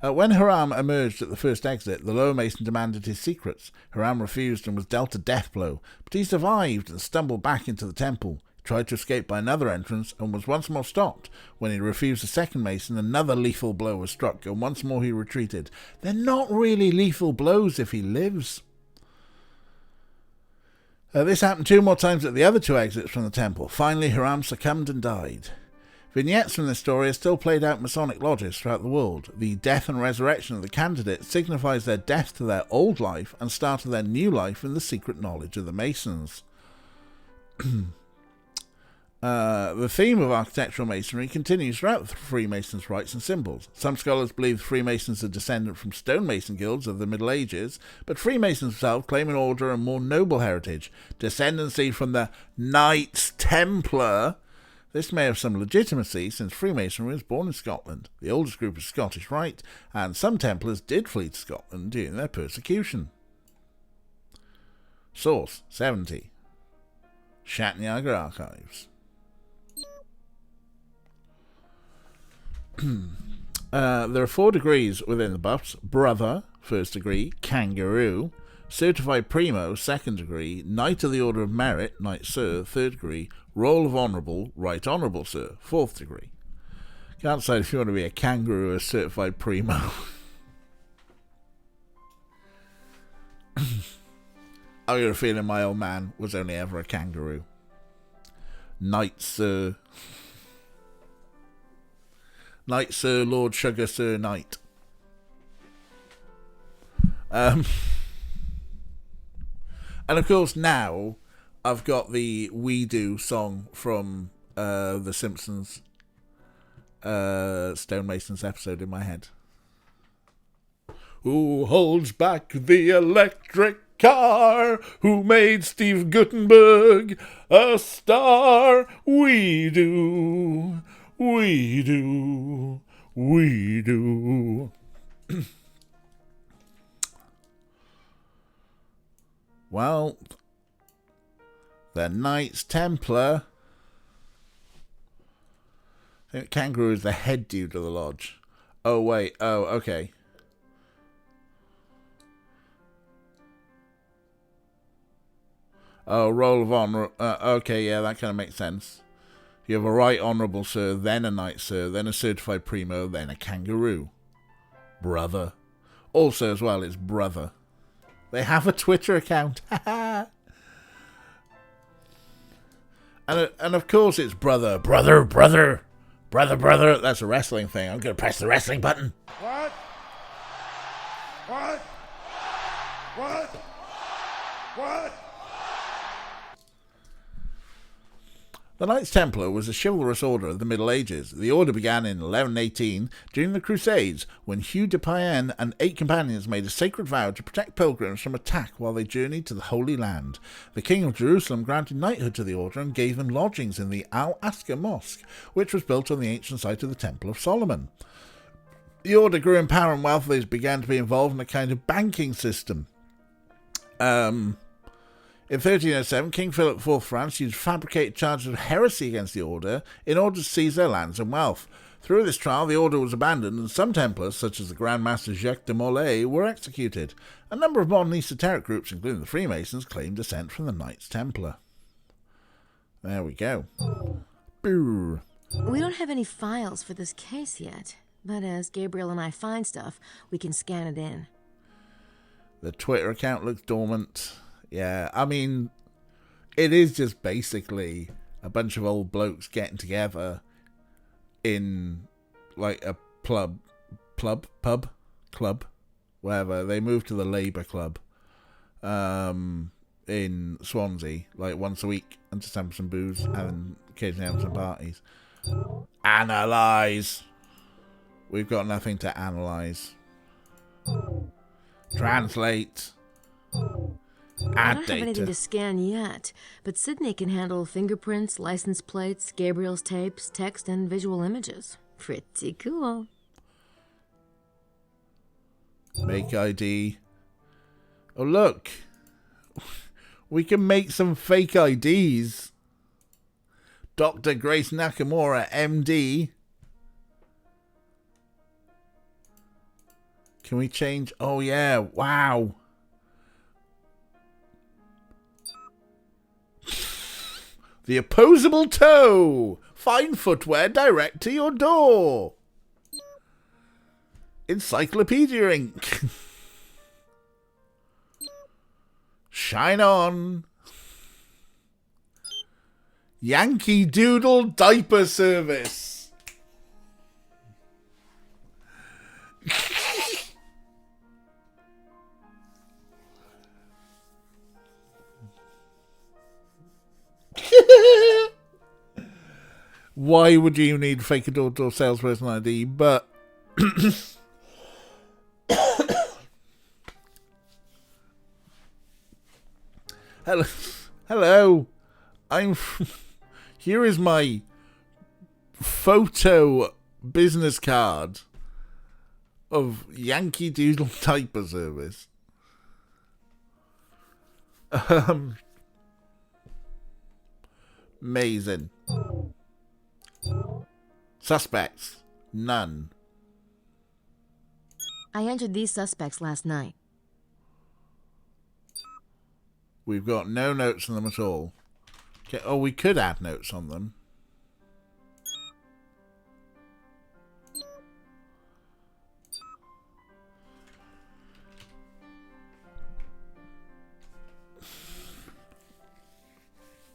When Hiram emerged at the first exit, the lower mason demanded his secrets. Hiram refused and was dealt a death blow, but he survived and stumbled back into the temple. He tried to escape by another entrance and was once more stopped. When he refused the second mason, another lethal blow was struck, and once more he retreated. They're not really lethal blows if he lives. This happened 2 more times at the other 2 exits from the temple. Finally, Hiram succumbed and died. Vignettes from this story are still played out in Masonic lodges throughout the world. The death and resurrection of the candidate signifies their death to their old life and start of their new life in the secret knowledge of the Masons. The theme of architectural masonry continues throughout the Freemasons' rites and symbols. Some scholars believe the Freemasons are descendant from stonemason guilds of the Middle Ages, but Freemasons themselves claim an older and more noble heritage, descendancy from the Knights Templar. This may have some legitimacy, since Freemasonry was born in Scotland. The oldest group is Scottish Rite, and some Templars did flee to Scotland during their persecution. Source 70. Shatniaga Archives. There are 4 degrees within the buffs: Brother, 1st degree; Kangaroo, Certified Primo, 2nd degree; Knight of the Order of Merit, Knight Sir, 3rd degree; Roll of Honourable, Right Honourable Sir, 4th degree. Can't decide if you want to be a Kangaroo or a Certified Primo. I got a feeling my old man was only ever a Kangaroo. Knight Sir. Knight Sir, Lord Sugar Sir Knight. And of course now I've got the We Do song from The Simpsons Stonemasons episode in my head. Who holds back the electric car? Who made Steve Gutenberg a star? We do. We do, we do. Well, the Knights Templar. I think Kangaroo is the head dude of the lodge. Oh, wait. Oh, okay. Oh, Roll of Honor. Okay, yeah, that kind of makes sense. You have a Right Honourable Sir, then a Knight Sir, then a Certified Primo, then a Kangaroo. Brother. Also, as well, it's Brother. They have a Twitter account. and of course it's Brother. Brother, brother. Brother, brother. That's a wrestling thing. I'm going to press the wrestling button. What? What? What? What? The Knights Templar was a chivalrous order of the Middle Ages. The order began in 1118 during the Crusades, when Hugh de Payenne and 8 companions made a sacred vow to protect pilgrims from attack while they journeyed to the Holy Land. The King of Jerusalem granted knighthood to the order and gave them lodgings in the Al-Aqsa Mosque, which was built on the ancient site of the Temple of Solomon. The order grew in power and wealth as they began to be involved in a kind of banking system. In 1307, King Philip IV of France used fabricated charges of heresy against the order in order to seize their lands and wealth. Through this trial, the order was abandoned, and some Templars, such as the Grand Master Jacques de Molay, were executed. A number of modern esoteric groups, including the Freemasons, claim descent from the Knights Templar. There we go. Boo. We don't have any files for this case yet, but as Gabriel and I find stuff, we can scan it in. The Twitter account looks dormant. Yeah, I mean, it is just basically a bunch of old blokes getting together in, like, a club, wherever. They moved to the Labour Club in Swansea, like, once a week, and just have some booze and occasionally have some parties. Analyse. We've got nothing to analyse. Translate. I don't have anything to scan yet, but Sydney can handle fingerprints, license plates, Gabriel's tapes, text, and visual images. Pretty cool. Make ID. Oh, look. We can make some fake IDs. Dr. Grace Nakamura, MD. Can we change? Oh, yeah. Wow. The opposable toe. Fine footwear direct to your door. Encyclopedia ink. Shine on. Yankee Doodle diaper service. why would you need fake a door-to-door salesperson ID? But hello. Here is my photo business card of Yankee Doodle Diaper Service. Amazing. Suspects? None. I entered these suspects last night. We've got no notes on them at all. Okay. Oh, we could add notes on them.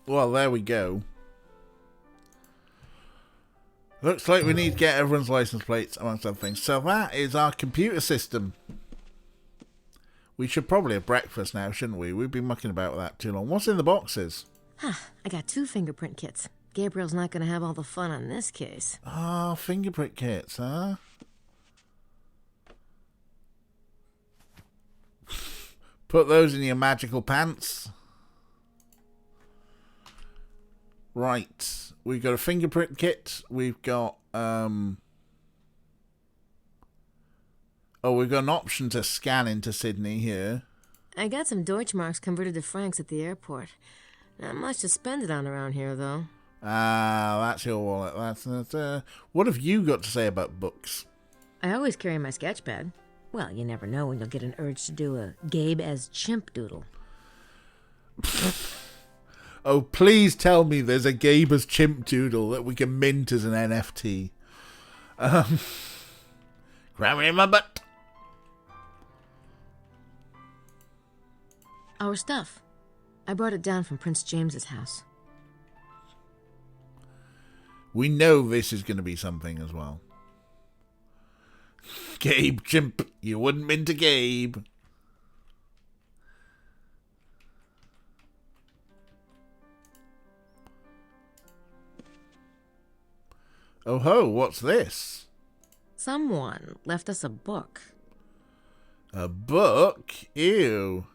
Well, there we go. Looks like we need to get everyone's license plates, amongst other things. So that is our computer system. We should probably have breakfast now, shouldn't we? We've been mucking about with that too long. What's in the boxes? I got 2 fingerprint kits. Gabriel's not going to have all the fun on this case. Ah, fingerprint kits, huh? Put those in your magical pants. Right. We've got a fingerprint kit. We've got we've got an option to scan into Sydney here. I got some Deutschmarks converted to francs at the airport. Not much to spend it on around here, though. Ah, that's your wallet. That's what have you got to say about books? I always carry my sketchpad. Well, you never know when you'll get an urge to do a Gabe as chimp doodle. Oh, please tell me there's a Gaber's chimp doodle that we can mint as an NFT. Grab me in my butt. Our stuff. I brought it down from Prince James's house. We know this is going to be something as well. Gabe chimp. You wouldn't mint a Gabe. Oh ho, what's this? Someone left us a book. A book? Ew.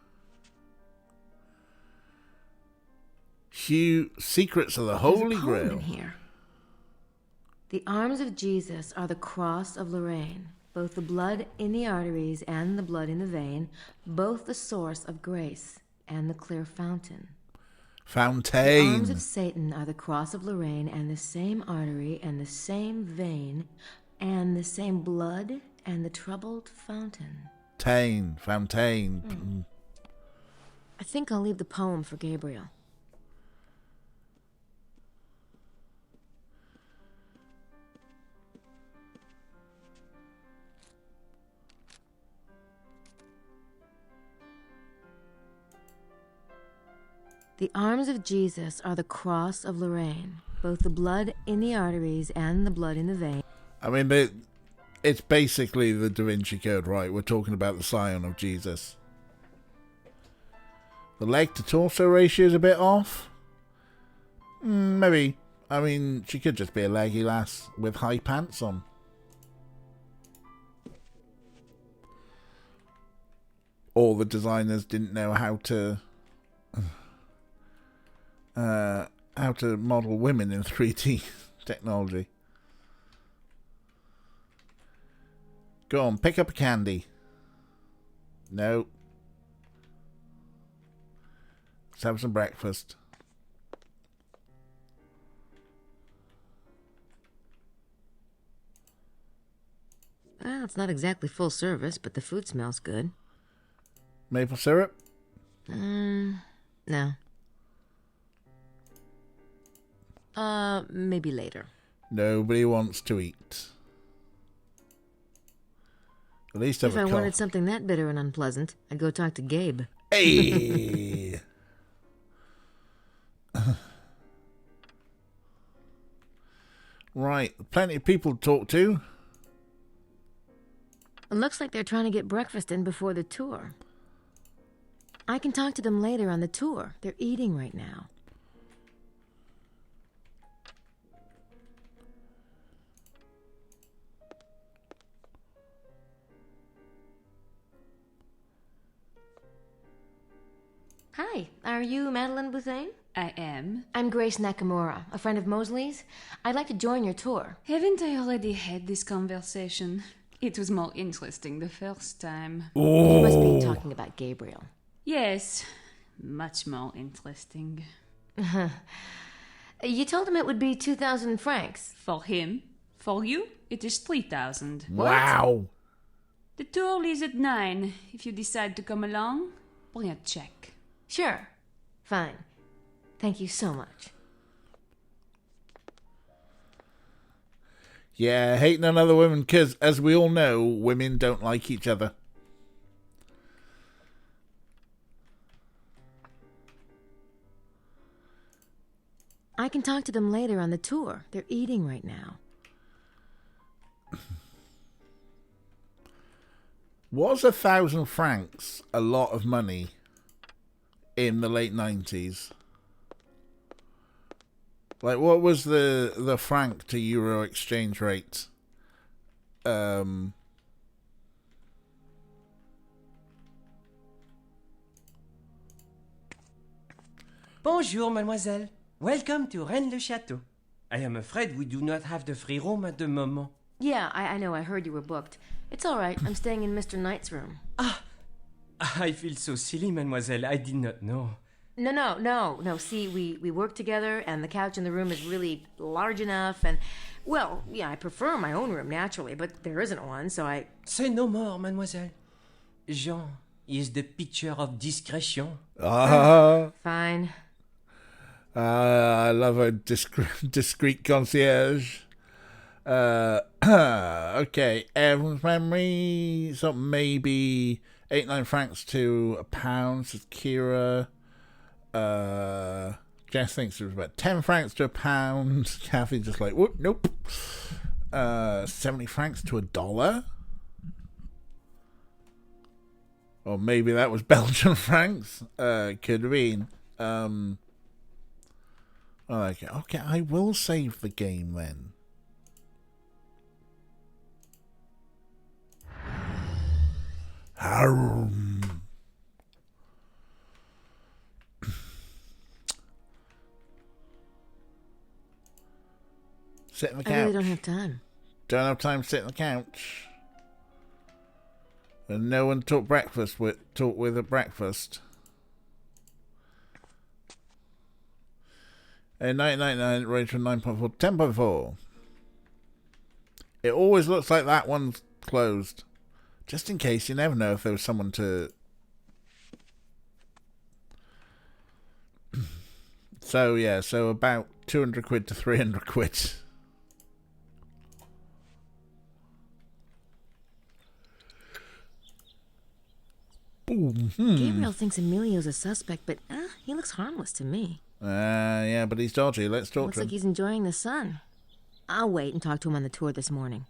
Secrets of the Holy There's a poem Grail. in here. The arms of Jesus are the cross of Lorraine, both the blood in the arteries and the blood in the vein, both the source of grace and the clear fountain. Fountain. The arms of Satan are the cross of Lorraine and the same artery and the same vein and the same blood and the troubled fountain. Fountain. I think I'll leave the poem for Gabriel. The arms of Jesus are the cross of Lorraine, both the blood in the arteries and the blood in the vein. I mean, it's basically the Da Vinci Code, right? We're talking about the scion of Jesus. The leg to torso ratio is a bit off. Maybe. I mean, she could just be a leggy lass with high pants on. Or the designers didn't know how to model women in 3D technology. Go on, pick up a candy. No. Let's have some breakfast. Well, it's not exactly full service, but the food smells good. Maple syrup? No. Maybe later. Nobody wants to eat. At least have If a I coffee. wanted something that bitter and unpleasant, I'd go talk to Gabe. Hey! Right, plenty of people to talk to. It looks like they're trying to get breakfast in before the tour. I can talk to them later on the tour. They're eating right now. Hi, are you Madeline Bouthane? I am. I'm Grace Nakamura, a friend of Mosley's. I'd like to join your tour. Haven't I already had this conversation? It was more interesting the first time. You must be talking about Gabriel. Yes, much more interesting. You told him it would be 2,000 francs. For him. For you, it is 3,000. Wow. The tour leaves at 9. If you decide to come along, bring a check. Sure. Fine. Thank you so much. Yeah, hating on other women, because, as we all know, women don't like each other. I can talk to them later on the tour. They're eating right now. Was 1,000 francs a lot of money in the late 90s? Like, what was the franc to euro exchange rate? Bonjour, mademoiselle. Welcome to Rennes-le-Château. I am afraid we do not have the free room at the moment. Yeah, I know. I heard you were booked. It's all right. I'm staying in Mr. Knight's room. I feel so silly, mademoiselle. I did not know. No. See, we work together, and the couch in the room is really large enough, and... Well, yeah, I prefer my own room, naturally, but there isn't one, so I... Say no more, mademoiselle. Jean is the picture of discretion. Fine. I love a discreet concierge. Okay, everyone's memory, something maybe 8-9 francs to £1, says Kira. Jess thinks it was about 10 francs to £1. Kathy just like, whoop, nope. 70 francs to $1. Or maybe that was Belgian francs. Could have been. Okay, I will save the game then. Sit on the couch. I really don't have time. Don't have time to sit on the couch. And no one talk with at breakfast. In 1999, it ranged from 9.4 to 10.4. It always looks like that one's closed. Just in case, you never know if there was someone to... So, yeah, so about 200 quid to 300 quid. Gabriel thinks Emilio's a suspect, but he looks harmless to me. Yeah, but he's dodgy. Let's talk Looks to him. like he's enjoying the sun. I'll wait and talk to him on the tour this morning.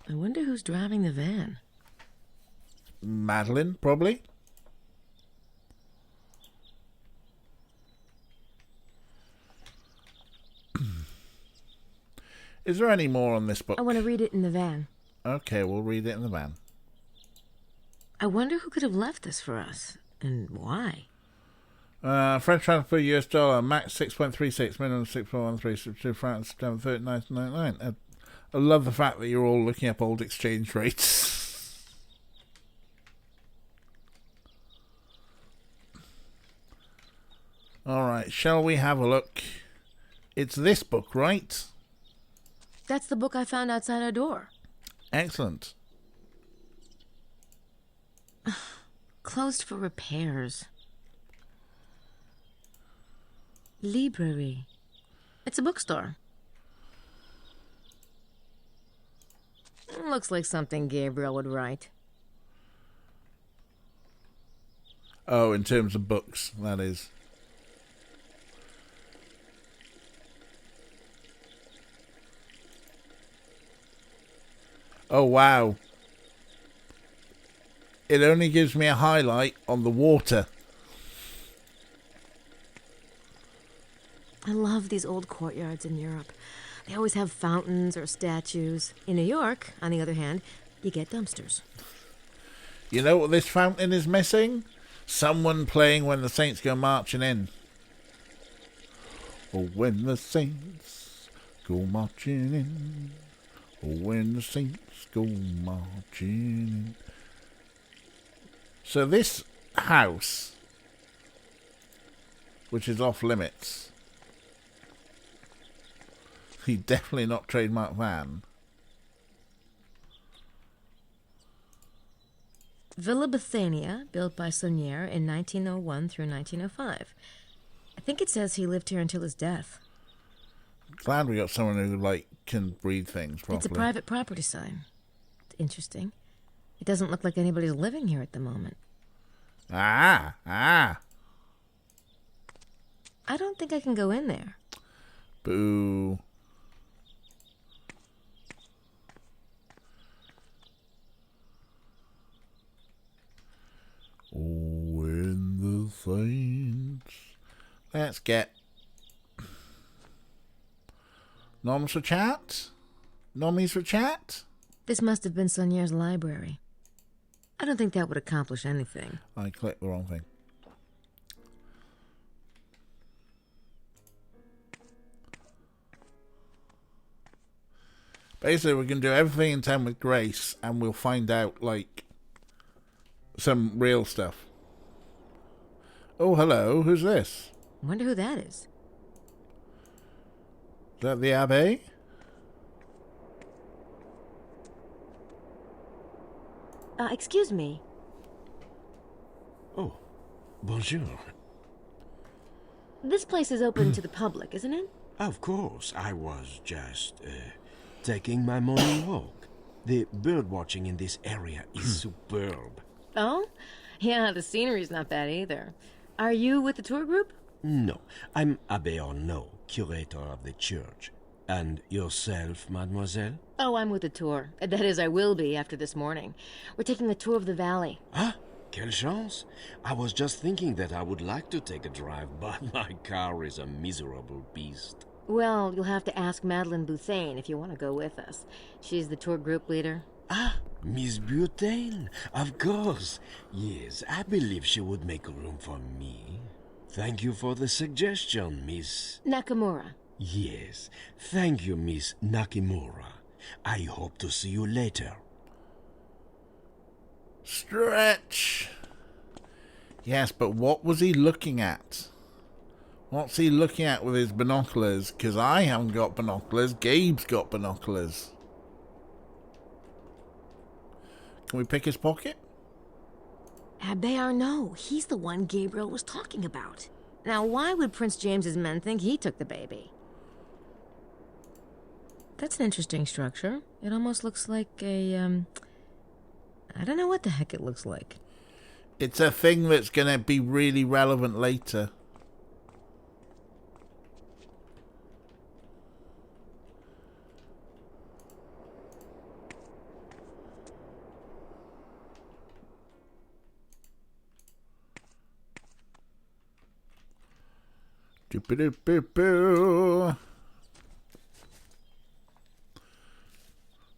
I wonder who's driving the van. Madeline, probably. Is there any more on this book? I want to read it in the van. Okay, we'll read it in the van. I wonder who could have left this for us, and why. French transfer US dollar, max 6.36, minimum 6.13, France, 39.99. I love the fact that you're all looking up old exchange rates. Alright, shall we have a look? It's this book, right? That's the book I found outside our door. Excellent. Closed for repairs. Library. It's a bookstore. Looks like something Gabriel would write. Oh, in terms of books, that is. Oh, wow. It only gives me a highlight on the water. I love these old courtyards in Europe. They always have fountains or statues. In New York, on the other hand, you get dumpsters. You know what this fountain is missing? Someone playing When the Saints Go Marching In. Oh, when the saints go marching in. Oh, when the saints go marching in. So this house, which is off limits, he definitely not trademark van. Villa Bethania, built by Saunier in 1901 through 1905. I think it says he lived here until his death. Glad we got someone who, like, can read things properly. It's a private property sign. It's interesting. It doesn't look like anybody's living here at the moment. Ah. I don't think I can go in there. Boo. Oh, when the saints... Let's get... Noms for chat? Nommies for chat? This must have been Saunier's library. I don't think that would accomplish anything. I clicked the wrong thing. Basically, we can do everything in town with Grace, and we'll find out, like, some real stuff. Oh, hello. Who's this? Wonder who that is. Is that the Abbé? Excuse me. Oh, bonjour. This place is open to the public, isn't it? Of course, I was just taking my morning walk. The bird watching in this area is superb. Oh? Yeah, the scenery's not bad either. Are you with the tour group? No, I'm Abbé Arnaud, curator of the church. And yourself, mademoiselle? Oh, I'm with the tour. That is, I will be after this morning. We're taking a tour of the valley. Ah, quelle chance. I was just thinking that I would like to take a drive, but my car is a miserable beast. Well, you'll have to ask Madeleine Bouthane if you want to go with us. She's the tour group leader. Ah, Miss Butane, of course. Yes, I believe she would make room for me. Thank you for the suggestion, Miss... Nakamura. Yes, thank you, Miss Nakimura. I hope to see you later. Stretch. Yes, but what was he looking at? What's he looking at with his binoculars? Because I haven't got binoculars. Gabe's got binoculars. Can we pick his pocket? Abbé Arnaud. He's the one Gabriel was talking about. Now, why would Prince James's men think he took the baby? That's an interesting structure. It almost looks like a, I don't know what the heck it looks like. It's a thing that's going to be really relevant later. Doop-a-doop-a-boo.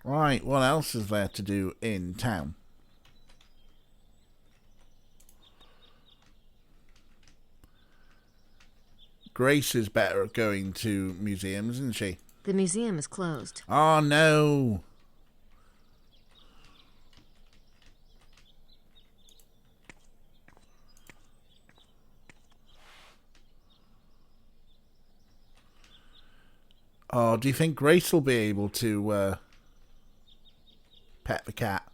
Right, what else is there to do in town? Grace is better at going to museums, isn't she? The museum is closed. Oh, no. Oh, do you think Grace will be able to pet the cat?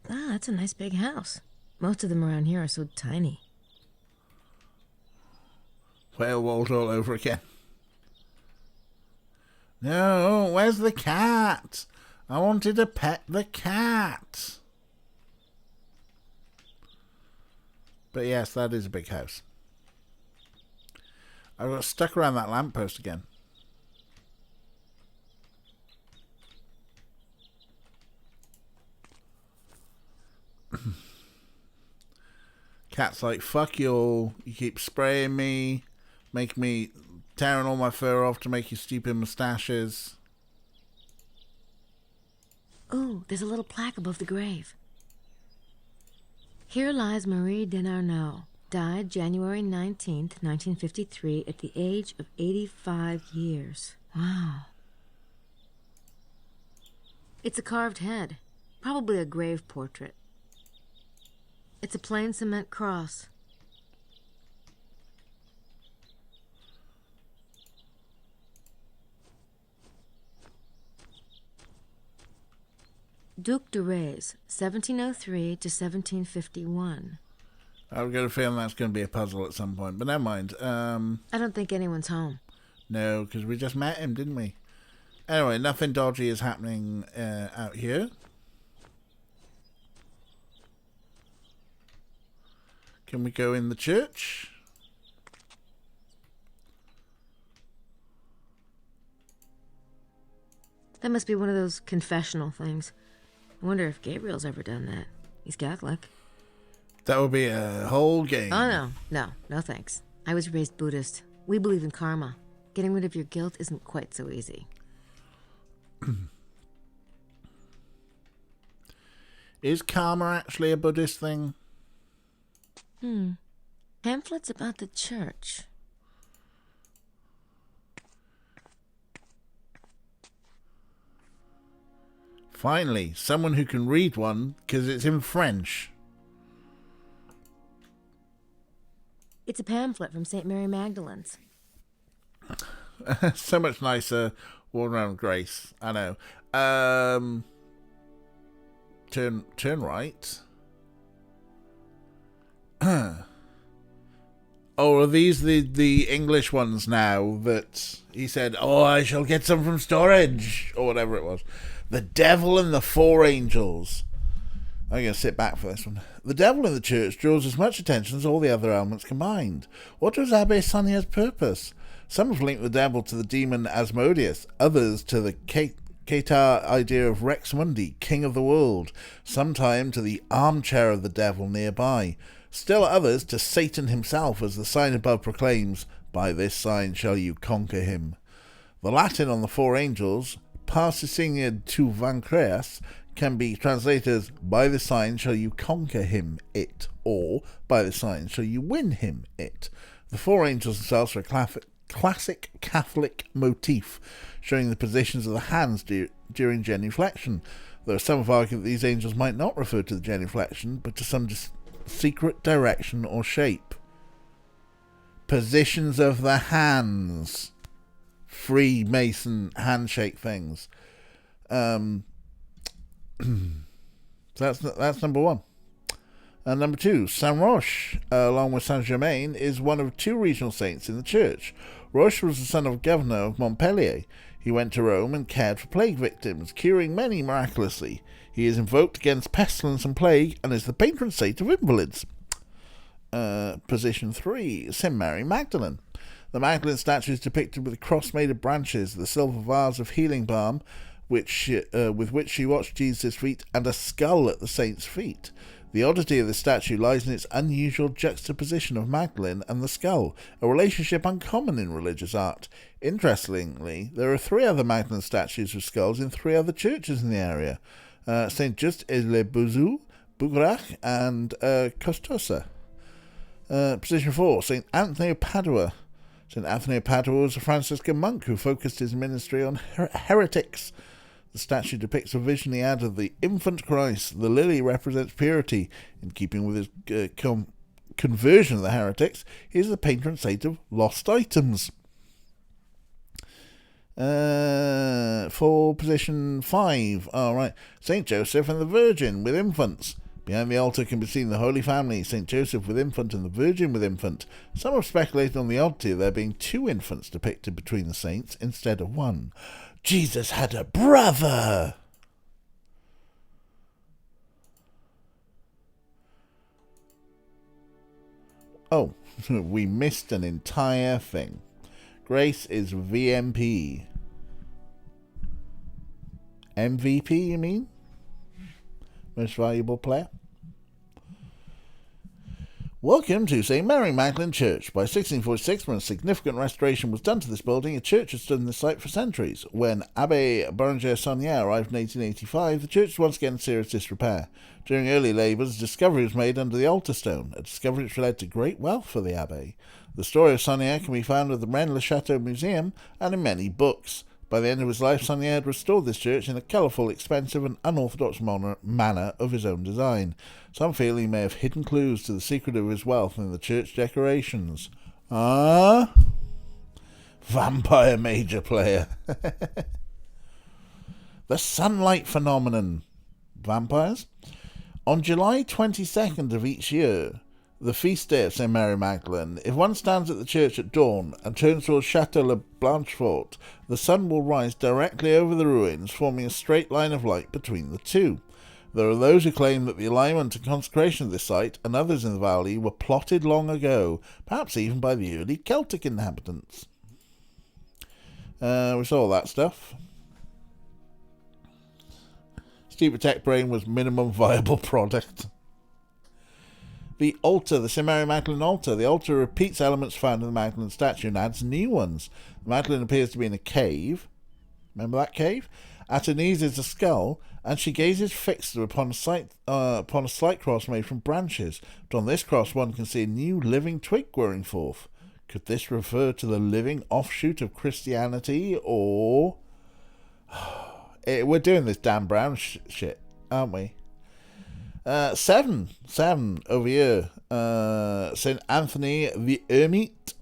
Ah, that's a nice big house. Most of them around here are so tiny. Whale walls all over again. No, where's the cat? I wanted to pet the cat. But yes, that is a big house. I got stuck around that lamppost again. Cat's like, fuck you all. You keep spraying me, make me tearing all my fur off to make you stupid moustaches. Oh, there's a little plaque above the grave. Here lies Marie Denarnaud, died January 19th, 1953, at the age of 85 years. Wow. It's a carved head, probably a grave portrait. It's a plain cement cross. Duc de Rez, 1703 to 1751. I've got a feeling that's going to be a puzzle at some point, but never mind. I don't think anyone's home. No, because we just met him, didn't we? Anyway, nothing dodgy is happening out here. Can we go in the church? That must be one of those confessional things. I wonder if Gabriel's ever done that. He's Catholic. That would be a whole game. Oh, no thanks. I was raised Buddhist. We believe in karma. Getting rid of your guilt isn't quite so easy. Is karma actually a Buddhist thing? Pamphlets about the church. Finally, someone who can read one, because it's in French. It's a pamphlet from St. Mary Magdalene's. So much nicer walking around with Grace. I know. Turn right. Oh, are these the English ones now that he said, oh, I shall get some from storage, or whatever it was. The Devil and the Four Angels. I'm going to sit back for this one. The devil in the church draws as much attention as all the other elements combined. What was Abbe Sonia's purpose? Some have linked the devil to the demon Asmodeus, others to the Catar idea of Rex Mundi, king of the world, sometime to the armchair of the devil nearby, still others to Satan himself, as the sign above proclaims, by this sign shall you conquer him. The Latin on the four angels, Parsisigna tu vaincreas, can be translated as, by the sign shall you conquer him, it, or by the sign shall you win him, it. The four angels themselves are a classic Catholic motif, showing the positions of the hands during genuflection, though some have argued that these angels might not refer to the genuflection, but to some secret direction or shape. Positions of the hands. Freemason handshake things. So that's number one. And number two, Saint Roch, along with Saint Germain, is one of two regional saints in the church. Roch was the son of a governor of Montpellier. He went to Rome and cared for plague victims, curing many miraculously. He is invoked against pestilence and plague and is the patron saint of invalids. Position 3, St. Mary Magdalene. The Magdalene statue is depicted with a cross made of branches, the silver vase of healing balm, with which she washed Jesus' feet, and a skull at the saint's feet. The oddity of the statue lies in its unusual juxtaposition of Magdalene and the skull, a relationship uncommon in religious art. Interestingly, there are 3 other Magdalene statues with skulls in 3 other churches in the area. St. Just et le Bouzou, Bougrac, and Costosa. Position 4, St. Anthony of Padua. St. Anthony of Padua was a Franciscan monk who focused his ministry on heretics. The statue depicts a vision he had of the infant Christ. The lily represents purity. In keeping with his conversion of the heretics, he is the patron saint of lost items. For position 5, St. Joseph and the Virgin with infants. Behind the altar can be seen the Holy Family, St. Joseph with infant and the Virgin with infant. Some have speculated on the oddity of there being 2 infants depicted between the saints instead of 1. Jesus had a brother! Oh, we missed an entire thing. Grace is VMP. MVP, you mean? Most valuable player. Welcome to St. Mary Magdalene Church. By 1646, when a significant restoration was done to this building, a church had stood in this site for centuries. When Abbé Berenger-Saunier arrived in 1885, the church was once again in serious disrepair. During early labours, a discovery was made under the altar stone, a discovery which led to great wealth for the abbé. The story of Saunier can be found at the Rennes-le-Château Museum and in many books. By the end of his life, Saunier had restored this church in a colourful, expensive and unorthodox manner of his own design. Some feel he may have hidden clues to the secret of his wealth in the church decorations. Ah? Vampire major player. The sunlight phenomenon. Vampires? On July 22nd of each year, the feast day of St. Mary Magdalene, if one stands at the church at dawn and turns towards Château Le Blanchefort, the sun will rise directly over the ruins, forming a straight line of light between the two. There are those who claim that the alignment and consecration of this site and others in the valley were plotted long ago, perhaps even by the early Celtic inhabitants. We saw all that stuff. Stupid Tech Brain was minimum viable product. The altar, the St. Mary Magdalene altar. The altar repeats elements found in the Magdalene statue and adds new ones. The Magdalene appears to be in a cave. Remember that cave? At her knees is a skull, and she gazes fixed upon a slight cross made from branches. But on this cross one can see a new living twig growing forth. Could this refer to the living offshoot of Christianity, or... We're doing this Dan Brown shit, aren't we? Seven over here. St. Anthony the Ermite.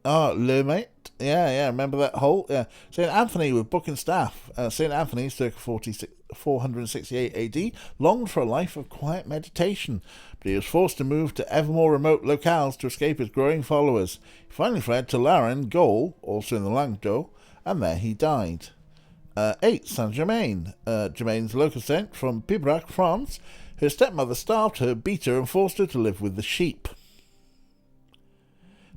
L'Ermite. Yeah, remember that whole? Yeah. St. Anthony with book and staff. St. Anthony, circa 468 AD, longed for a life of quiet meditation, but he was forced to move to ever more remote locales to escape his growing followers. He finally fled to Laron, Gaul, also in the Languedoc, and there he died. 8. Saint Germain. Germain's local saint from Pibrac, France. Her stepmother starved her, beat her, and forced her to live with the sheep.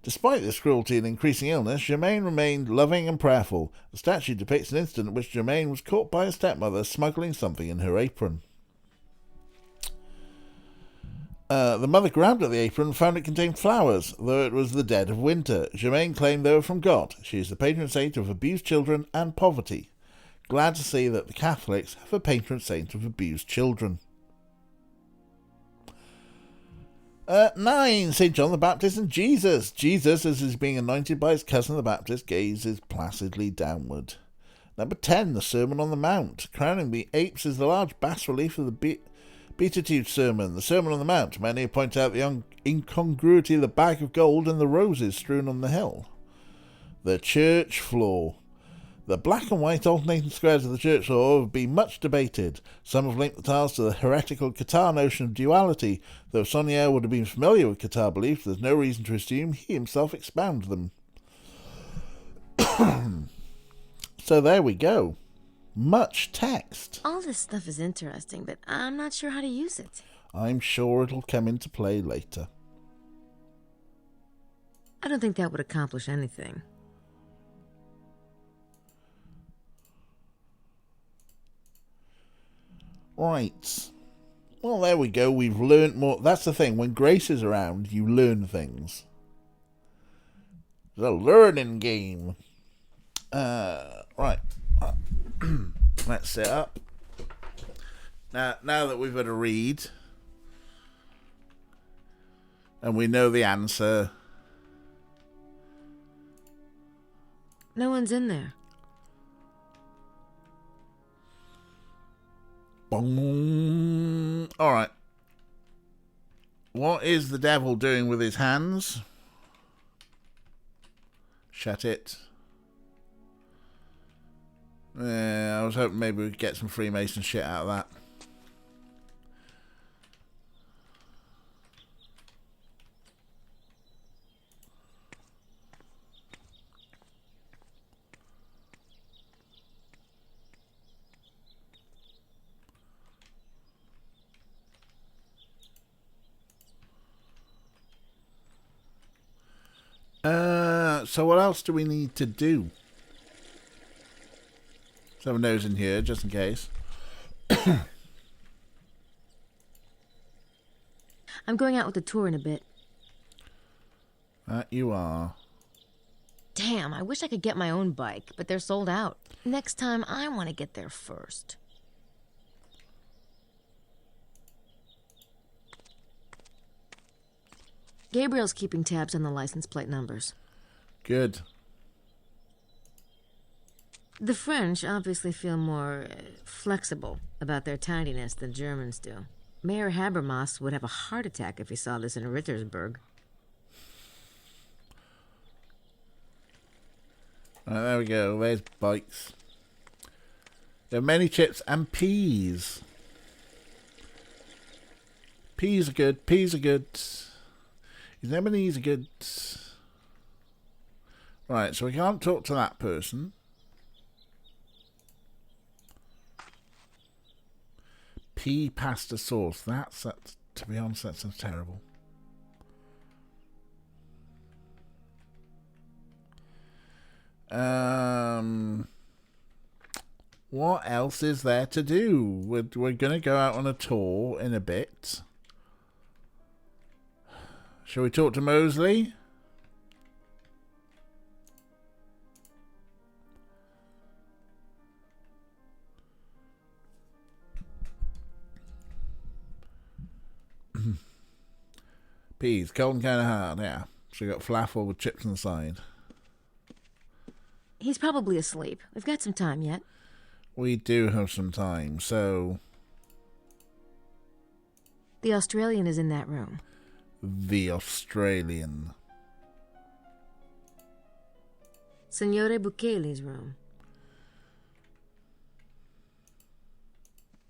Despite this cruelty and increasing illness, Germain remained loving and prayerful. The statue depicts an incident in which Germain was caught by her stepmother smuggling something in her apron. The mother grabbed at the apron and found it contained flowers, though it was the dead of winter. Germain claimed they were from God. She is the patron saint of abused children and poverty. Glad to see that the Catholics have a patron saint of abused children. 9. St. John the Baptist and Jesus. Jesus, as is being anointed by his cousin the Baptist, gazes placidly downward. Number 10. The Sermon on the Mount. Crowning the apes is the large bas-relief of the Beatitude Sermon. The Sermon on the Mount. Many point out the incongruity of the bag of gold and the roses strewn on the hill. The church floor. The black and white alternating squares of the church floor have been much debated. Some have linked the tiles to the heretical Qatar notion of duality. Though Saunier would have been familiar with Qatar beliefs, there's no reason to assume he himself expounded them. So there we go. Much text. All this stuff is interesting, but I'm not sure how to use it. I'm sure it'll come into play later. I don't think that would accomplish anything. Right. Well, there we go. We've learnt more. That's the thing. When Grace is around, you learn things. It's a learning game. Right. Let's set up. Now that we've had a read, and we know the answer. No one's in there. Boom. Alright. What is the devil doing with his hands? Shut it. Yeah, I was hoping maybe we'd get some Freemason shit out of that. So what else do we need to do? Someone knows in here, just in case. I'm going out with the tour in a bit. That you are. Damn, I wish I could get my own bike, but they're sold out. Next time, I want to get there first. Gabriel's keeping tabs on the license plate numbers. Good. The French obviously feel more flexible about their tidiness than Germans do. Mayor Habermas would have a heart attack if he saw this in Rittersburg. Right, there we go. There's bikes. There are many chips and peas. Peas are good. Peas are good. Anemones are good. Right, so we can't talk to that person. Pea pasta sauce. That's to be honest, that sounds terrible. What else is there to do? We're gonna go out on a tour in a bit. Shall we talk to Mosley? Peas, cold and kind of hard, yeah. So we got falafel with chips on the side. He's probably asleep. We've got some time yet. We do have some time, so... The Australian is in that room. The Australian. Signore Bucheli's room.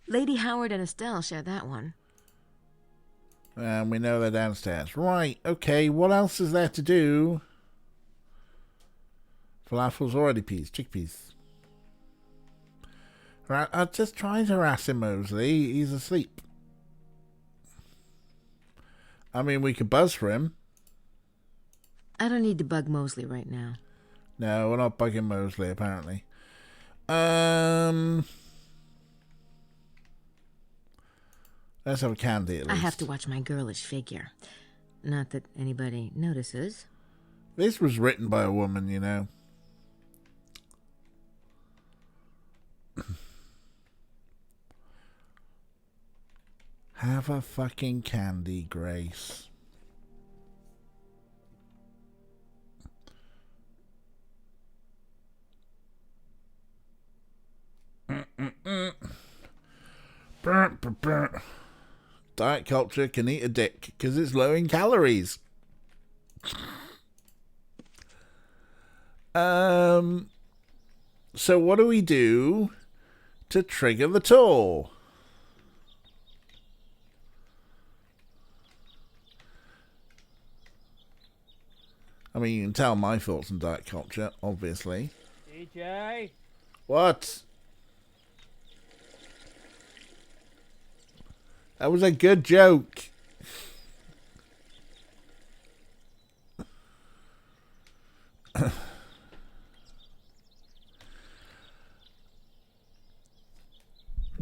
Lady Howard and Estelle share that one. And we know they're downstairs. Right, okay, what else is there to do? Falafel's already peas, chickpeas. Right, I'll just try to harass him, Mosley. He's asleep. I mean, we could buzz for him. I don't need to bug Mosley right now. No, we're not bugging Mosley, apparently. Let's have a candy at least. I have to watch my girlish figure. Not that anybody notices. This was written by a woman, you know. Have a fucking candy, Grace. Diet culture can eat a dick because it's low in calories. So what do we do to trigger the tour? I mean, you can tell my thoughts on diet culture, obviously. DJ? What? That was a good joke.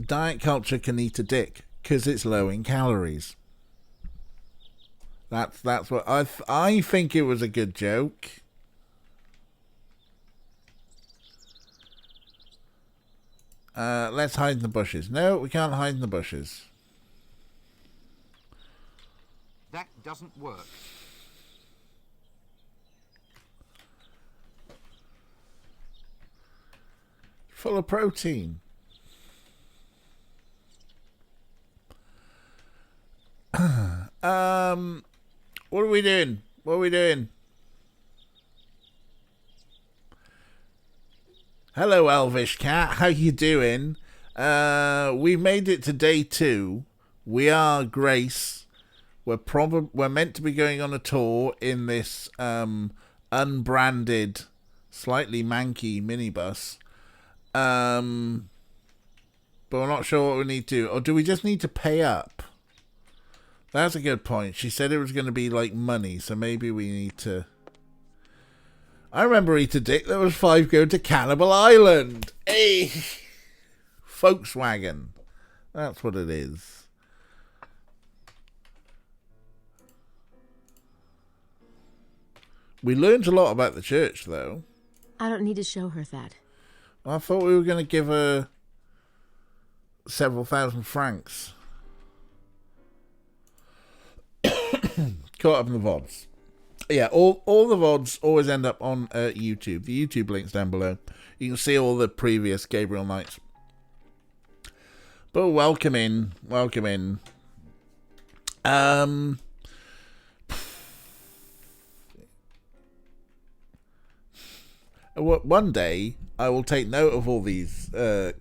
Diet culture can eat a dick because it's low in calories. That's what I think it was a good joke. Let's hide in the bushes. No, we can't hide in the bushes. That doesn't work. Full of protein. What are we doing? What are we doing? Hello, Elvish Cat. How you doing? We made it to day 2. We are Grace. We're meant to be going on a tour in this unbranded, slightly manky minibus. But we're not sure what we need to do. Or do we just need to pay up? That's a good point. She said it was going to be like money, so maybe we need to... I remember Eat a Dick. There was 5 going to Cannibal Island. Hey! Volkswagen. That's what it is. We learned a lot about the church, though. I don't need to show her that. I thought we were going to give her several thousand francs. Caught up in the VODs. Yeah, all the VODs always end up on YouTube. The YouTube link's down below. You can see all the previous Gabriel Knights. But welcome in. One day, I will take note of all these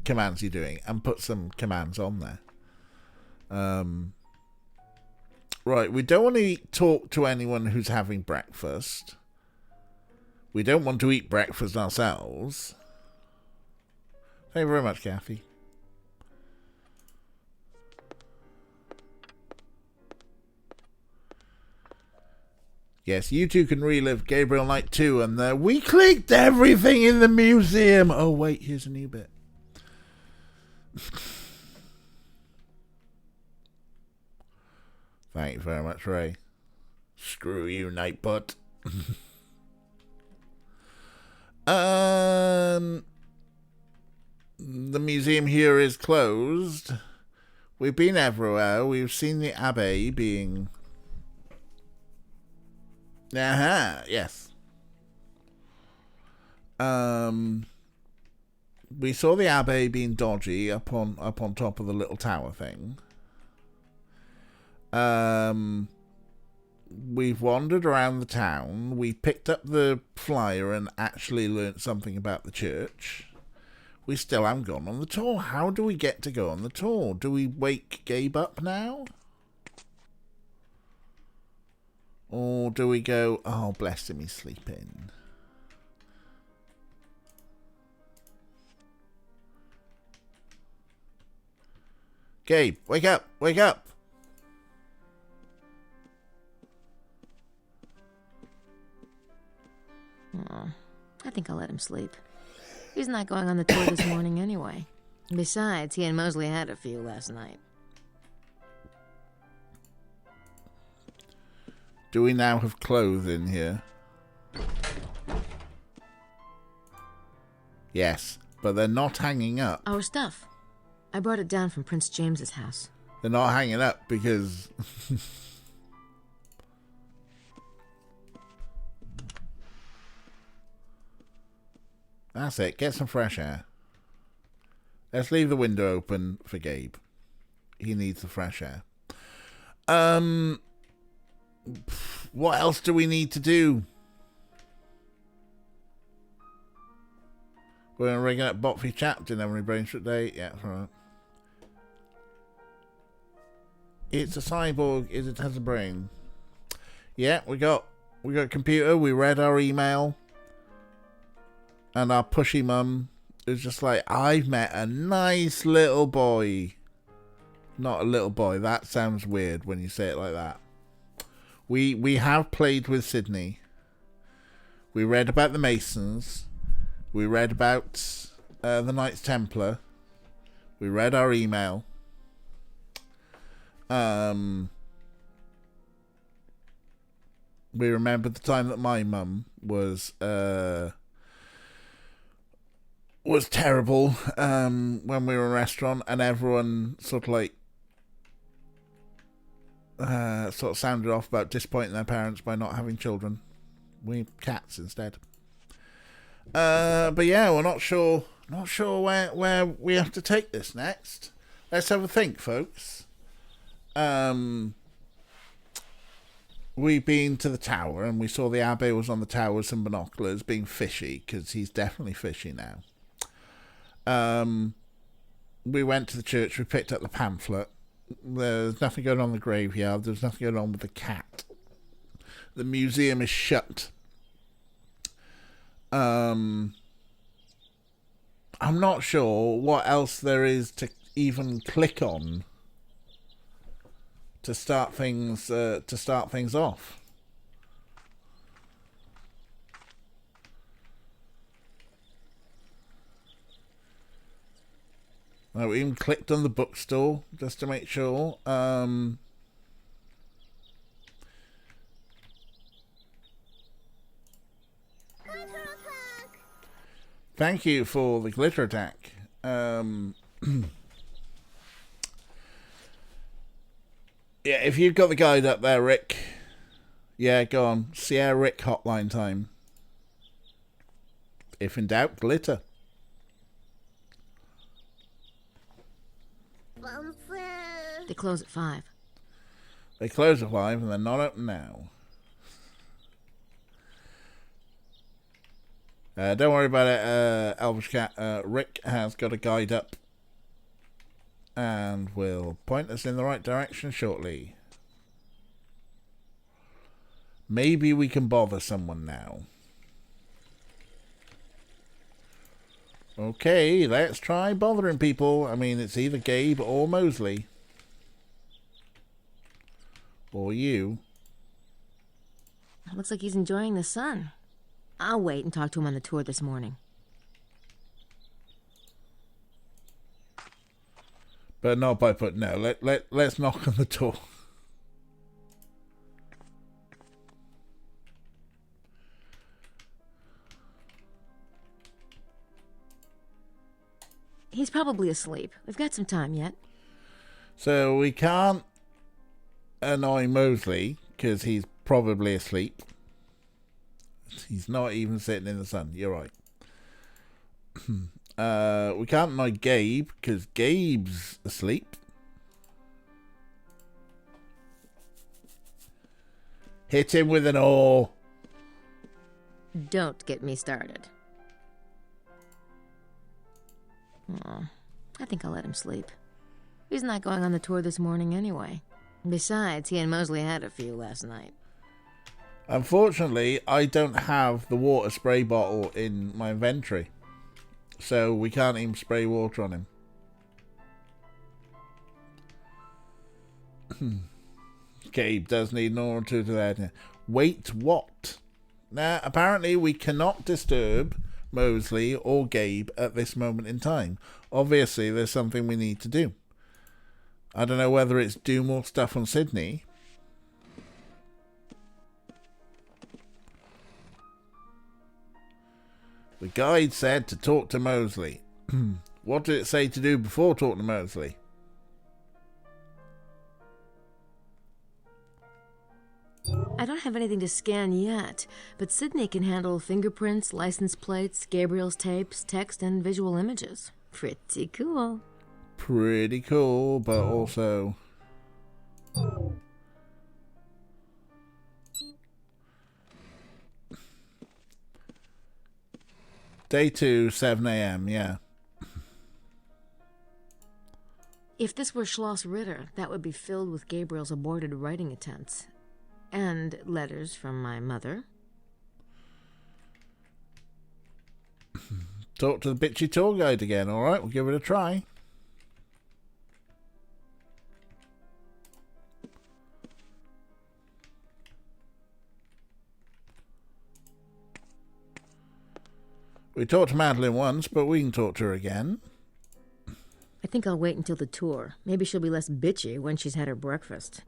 commands you're doing and put some commands on there. Right, we don't want to talk to anyone who's having breakfast. We don't want to eat breakfast ourselves. Thank you very much, Kathy. Yes, you two can relive Gabriel Knight 2, and we clicked everything in the museum. Oh, wait, here's a new bit. Thank you very much, Ray. Screw you, Nightbutt. The museum here is closed. We've been everywhere. We've seen the Abbey being... yes. We saw the Abbey being dodgy up on top of the little tower thing. We've wandered around the town. We picked up the flyer and actually learnt something about the church. We still haven't gone on the tour. How do we get to go on the tour? Do we wake Gabe up now? Or do we go, oh, bless him, he's sleeping. Gabe, wake up, wake up. Oh, I think I'll let him sleep. He's not going on the tour this morning anyway. Besides, he and Mosley had a few last night. Do we now have clothes in here? Yes, but they're not hanging up. Our stuff. I brought it down from Prince James's house. They're not hanging up because... That's it. Get some fresh air. Let's leave the window open for Gabe. He needs the fresh air. What else do we need to do? We're going to ring up Botfy Chap. Didn't have any brain shut day. Yeah, that's right. It's a cyborg. It has a brain. Yeah, we got a computer. We read our email. And our pushy mum is just like, I've met a nice little boy. Not a little boy. That sounds weird when you say it like that. We have played with Sydney. We read about the Masons. We read about the Knights Templar. We read our email. We remembered the time that my mum was terrible when we were in a restaurant, and everyone sort of like sort of sounded off about disappointing their parents by not having children. We cats instead. But yeah, we're not sure where we have to take this next. Let's have a think, folks. We've been to the tower and we saw the Abbey was on the tower with some binoculars being fishy, because he's definitely fishy now. We went to the church, we picked up the pamphlet. There's nothing going on in the graveyard, there's nothing going on with the cat. The museum is shut. I'm not sure what else there is to even click on to start things off. We even clicked on the bookstore just to make sure. Thank you for the glitter attack. Yeah, if you've got the guide up there, Rick. Yeah, go on. Sierra Rick hotline time. If in doubt, glitter. They close at 5. They close at 5 and they're not open now. Don't worry about it, Elvish Cat. Rick has got a guide up and will point us in the right direction shortly. Maybe we can bother someone now. Okay, let's try bothering people. I mean, it's either Gabe or Mosley. Or you. Looks like he's enjoying the sun. I'll wait and talk to him on the tour this morning. But not by put. No, let's knock on the door. He's probably asleep. We've got some time yet. So we can't annoy Mosley because he's probably asleep. He's not even sitting in the sun. You're right. We can't annoy Gabe because Gabe's asleep. Hit him with an oar. Don't get me started. Oh, I think I'll let him sleep. He's not going on the tour this morning anyway. Besides, he and Mosley had a few last night. Unfortunately, I don't have the water spray bottle in my inventory. So we can't even spray water on him. Gabe does need an hour or two to that. Wait, what? Now, apparently we cannot disturb Mosley or Gabe at this moment in time. Obviously, there's something we need to do. I don't know whether it's do more stuff on Sydney. The guide said to talk to Mosley. What did it say to do before talking to Mosley? I don't have anything to scan yet, but Sydney can handle fingerprints, license plates, Gabriel's tapes, text, and visual images. Pretty cool. Pretty cool, but also... Day 2, 7 a.m., yeah. If this were Schloss Ritter, that would be filled with Gabriel's aborted writing attempts. And letters from my mother. Talk to the bitchy tour guide again, alright? We'll give it a try. We talked to Madeline once, but we can talk to her again. I think I'll wait until the tour. Maybe she'll be less bitchy when she's had her breakfast.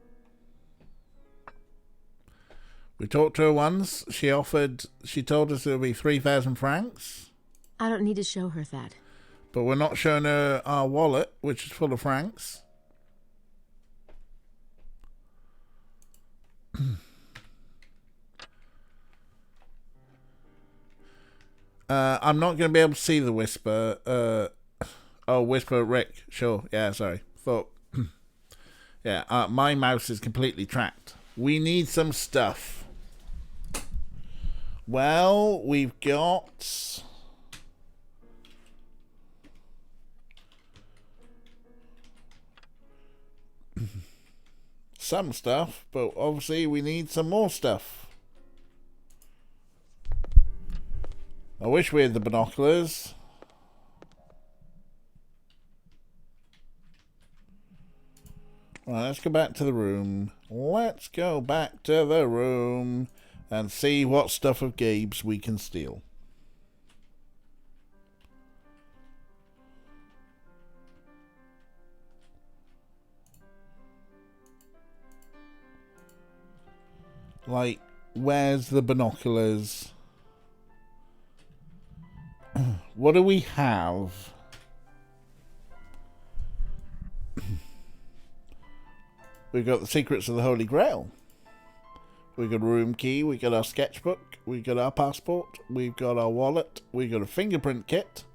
We talked to her once. She told us it'll be 3,000 francs. I don't need to show her that. But we're not showing her our wallet, which is full of francs. I'm not going to be able to see the whisper. Whisper Rick. Sure. Yeah, sorry. Thought. Yeah, my mouse is completely tracked. We need some stuff. Well, we've got... some stuff, but obviously we need some more stuff. I wish we had the binoculars. Right, let's go back to the room. Let's go back to the room and see what stuff of Gabe's we can steal. Like, where's the binoculars? What do we have? We've got the Secrets of the Holy Grail. We've got a room key, we've got our sketchbook, we've got our passport, we've got our wallet, we've got a fingerprint kit,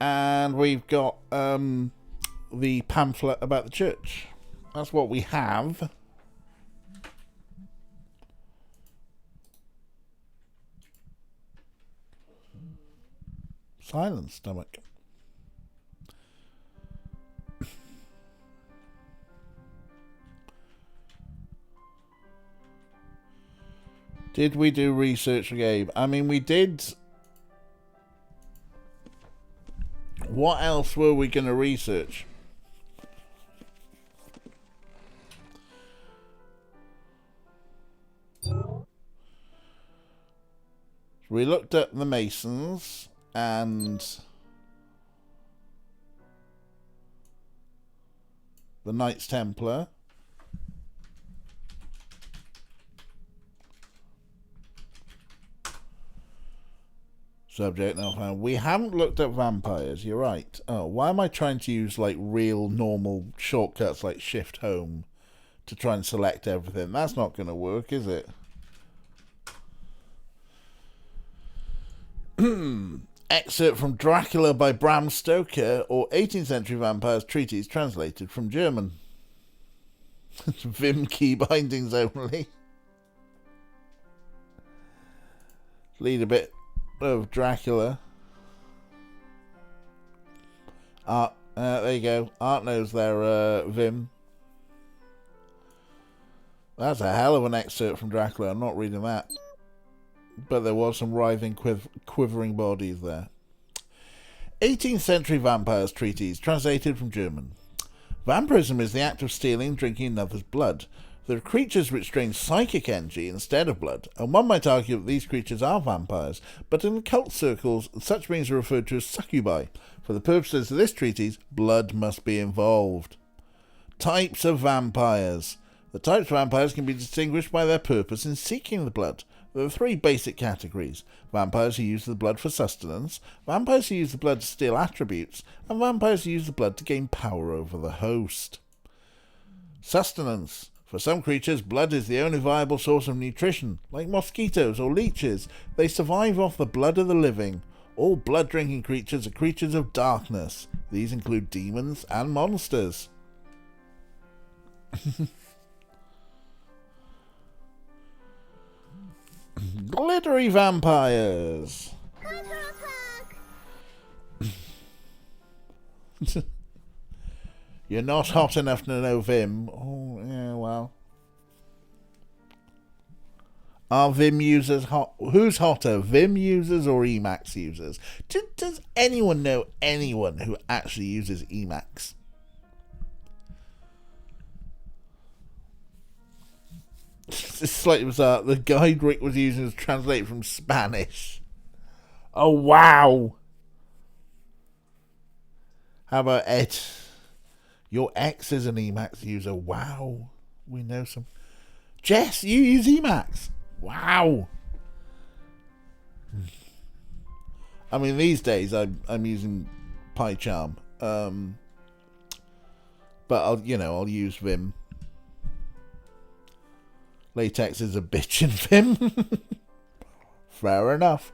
and we've got the pamphlet about the church. That's what we have. Silent stomach. Did we do research, Gabe? I mean, we did. What else were we going to research? We looked at the Masons and the Knights Templar. Subject not found. We haven't looked at vampires, you're right. Oh, why am I trying to use like real normal shortcuts like Shift Home to try and select everything? That's not going to work, is it? Excerpt from Dracula by Bram Stoker, or 18th Century Vampires Treatise translated from German. Vim key bindings only. Lead a bit of Dracula. Art, there you go. Art knows their Vim. That's a hell of an excerpt from Dracula. I'm not reading that. But there was some writhing, quivering bodies there. 18th Century Vampires Treatise, translated from German. Vampirism is the act of stealing and drinking another's blood. There are creatures which drain psychic energy instead of blood, and one might argue that these creatures are vampires, but in occult circles, such beings are referred to as succubi. For the purposes of this treatise, blood must be involved. Types of vampires. The types of vampires can be distinguished by their purpose in seeking the blood. There are three basic categories: vampires who use the blood for sustenance, vampires who use the blood to steal attributes, and vampires who use the blood to gain power over the host. Sustenance. For some creatures, blood is the only viable source of nutrition. Like mosquitoes or leeches, they survive off the blood of the living. All blood-drinking creatures are creatures of darkness. These include demons and monsters. Glittery vampires. You're not hot enough to know Vim. Oh, yeah, well. Are Vim users hot? Who's hotter, Vim users or Emacs users? Does anyone know anyone who actually uses Emacs? It's slightly bizarre. The guide Rick was using was translated from Spanish. Oh, wow. How about Ed? Your ex is an Emacs user. Wow. We know some. Jess, you use Emacs. Wow. I mean, these days I'm using PyCharm. But I'll use Vim. Latex is a bitch in Vim. Fair enough.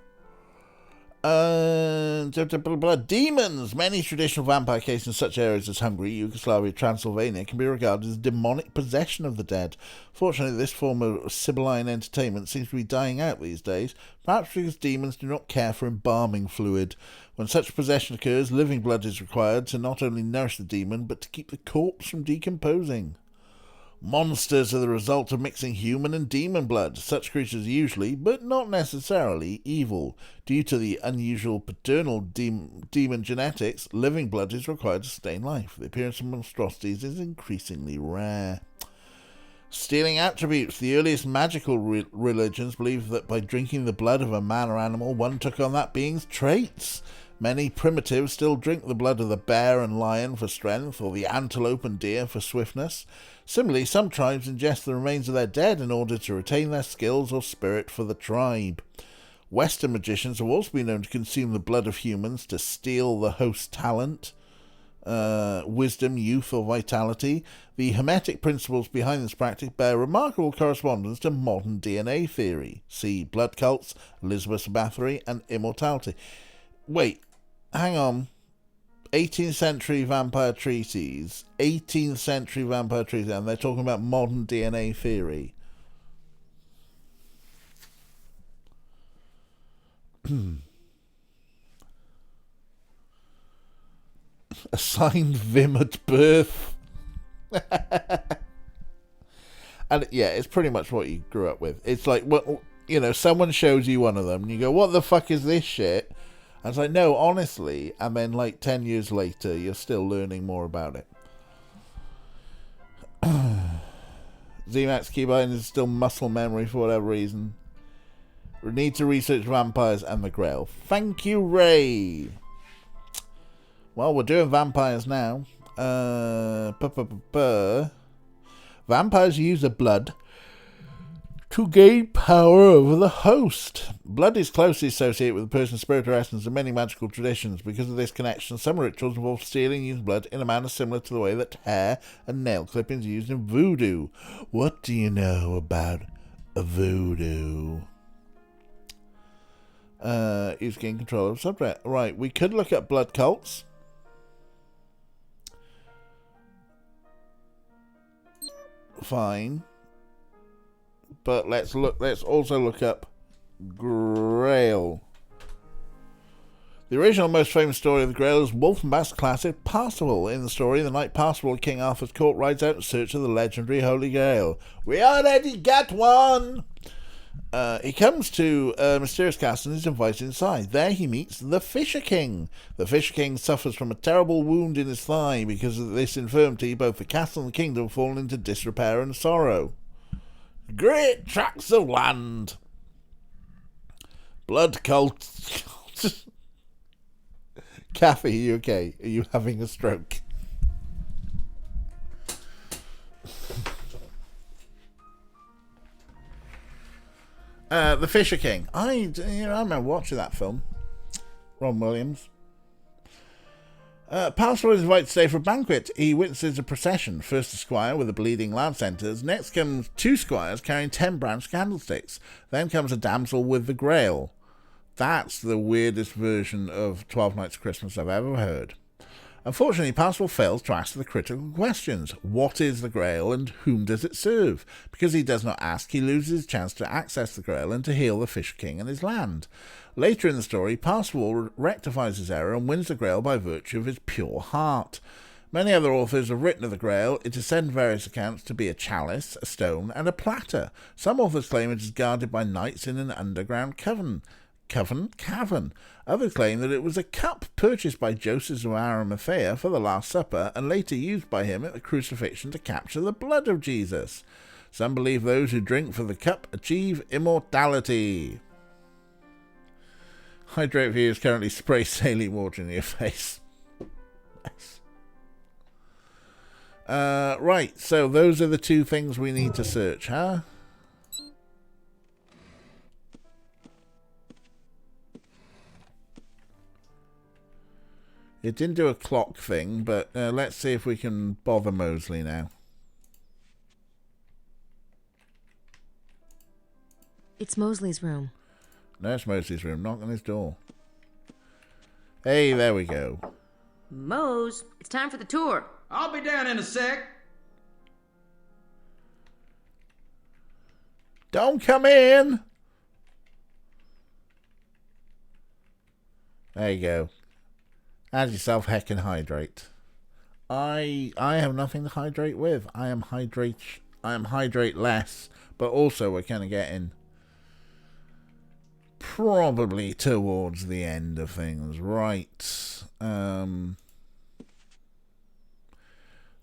Demons. Many traditional vampire cases in such areas as Hungary, Yugoslavia, Transylvania can be regarded as demonic possession of the dead. Fortunately, this form of Sibylline entertainment seems to be dying out these days, perhaps because demons do not care for embalming fluid. When such possession occurs, living blood is required to not only nourish the demon, but to keep the corpse from decomposing. Monsters are the result of mixing human and demon blood. Such creatures are usually, but not necessarily, evil. Due to the unusual paternal demon genetics, living blood is required to sustain life. The appearance of monstrosities is increasingly rare. Stealing attributes. The earliest magical religions believed that by drinking the blood of a man or animal, one took on that being's traits. Many primitives still drink the blood of the bear and lion for strength, or the antelope and deer for swiftness. Similarly, some tribes ingest the remains of their dead in order to retain their skills or spirit for the tribe. Western magicians have also been known to consume the blood of humans to steal the host's talent, wisdom, youth, or vitality. The hermetic principles behind this practice bear remarkable correspondence to modern DNA theory. See blood cults, Elizabeth's Bathory, and immortality. Wait, hang on. 18th century vampire treaties, and they're talking about modern DNA theory. Assigned Vim at birth. And yeah, it's pretty much what you grew up with. It's like, what, you know, someone shows you one of them and you go, what the fuck is this shit? And it's like, no, honestly. And then like 10 years later, you're still learning more about it. ZMAX keybind is still muscle memory for whatever reason. We need to research vampires and the Grail. Thank you, Ray. Well, we're doing vampires now. Vampires use the blood to gain power over the host. Blood is closely associated with a person's spirit or essence in many magical traditions. Because of this connection, some rituals involve stealing used blood in a manner similar to the way that hair and nail clippings are used in voodoo. What do you know about voodoo? Is gain control of subject. Right, we could look at blood cults. Fine. But let's also look up Grail. The original most famous story of the Grail is Wolfenbach's classic Parsifal. In the story, the night Parsifal at King Arthur's court rides out in search of the legendary Holy Grail. We already got one! He comes to a mysterious castle and is invited inside. There he meets the Fisher King. The Fisher King suffers from a terrible wound in his thigh. Because of this infirmity, both the castle and the kingdom fall into disrepair and sorrow. Great tracts of land. Blood cult. Kathy, are you okay? Are you having a stroke? The Fisher King. I remember watching that film. Ron Williams. Parsifal is invited to stay for a banquet. He witnesses a procession. First a squire with a bleeding lance enters. Next comes 2 squires carrying 10 branched candlesticks. Then comes a damsel with the Grail. That's the weirdest version of 12 Nights of Christmas I've ever heard. Unfortunately, Parsifal fails to ask the critical questions. What is the Grail and whom does it serve? Because he does not ask, he loses his chance to access the Grail and to heal the Fisher King and his land. Later in the story, Parsifal rectifies his error and wins the Grail by virtue of his pure heart. Many other authors have written of the Grail. It is said in various accounts to be a chalice, a stone, and a platter. Some authors claim it is guarded by knights in an underground cavern. Others claim that it was a cup purchased by Joseph of Arimathea for the Last Supper and later used by him at the crucifixion to capture the blood of Jesus. Some believe those who drink from the cup achieve immortality. Hydrate viewers currently spray saline water in your face. Nice. Right, so those are the 2 things we need to search, huh? It didn't do a clock thing, but let's see if we can bother Mosley now. It's Mosley's room. No, it's Mosley's room. Knock on his door. Hey, there we go. Mose, it's time for the tour. I'll be down in a sec. Don't come in! There you go. Add yourself heckin' hydrate. I have nothing to hydrate with. I am hydrate less, but also we're kind of getting probably towards the end of things, right?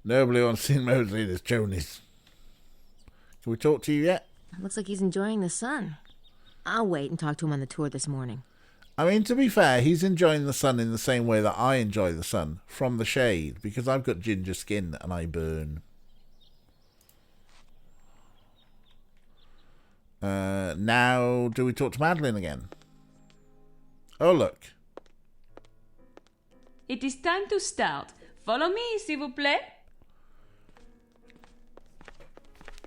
Nobody wants to see Mosley. This Jonies. Can we talk to you yet? Looks like he's enjoying the sun. I'll wait and talk to him on the tour this morning. I mean, to be fair, he's enjoying the sun in the same way that I enjoy the sun, from the shade, because I've got ginger skin and I burn. Now, do we talk to Madeline again? Oh, look. It is time to start. Follow me, s'il vous plaît.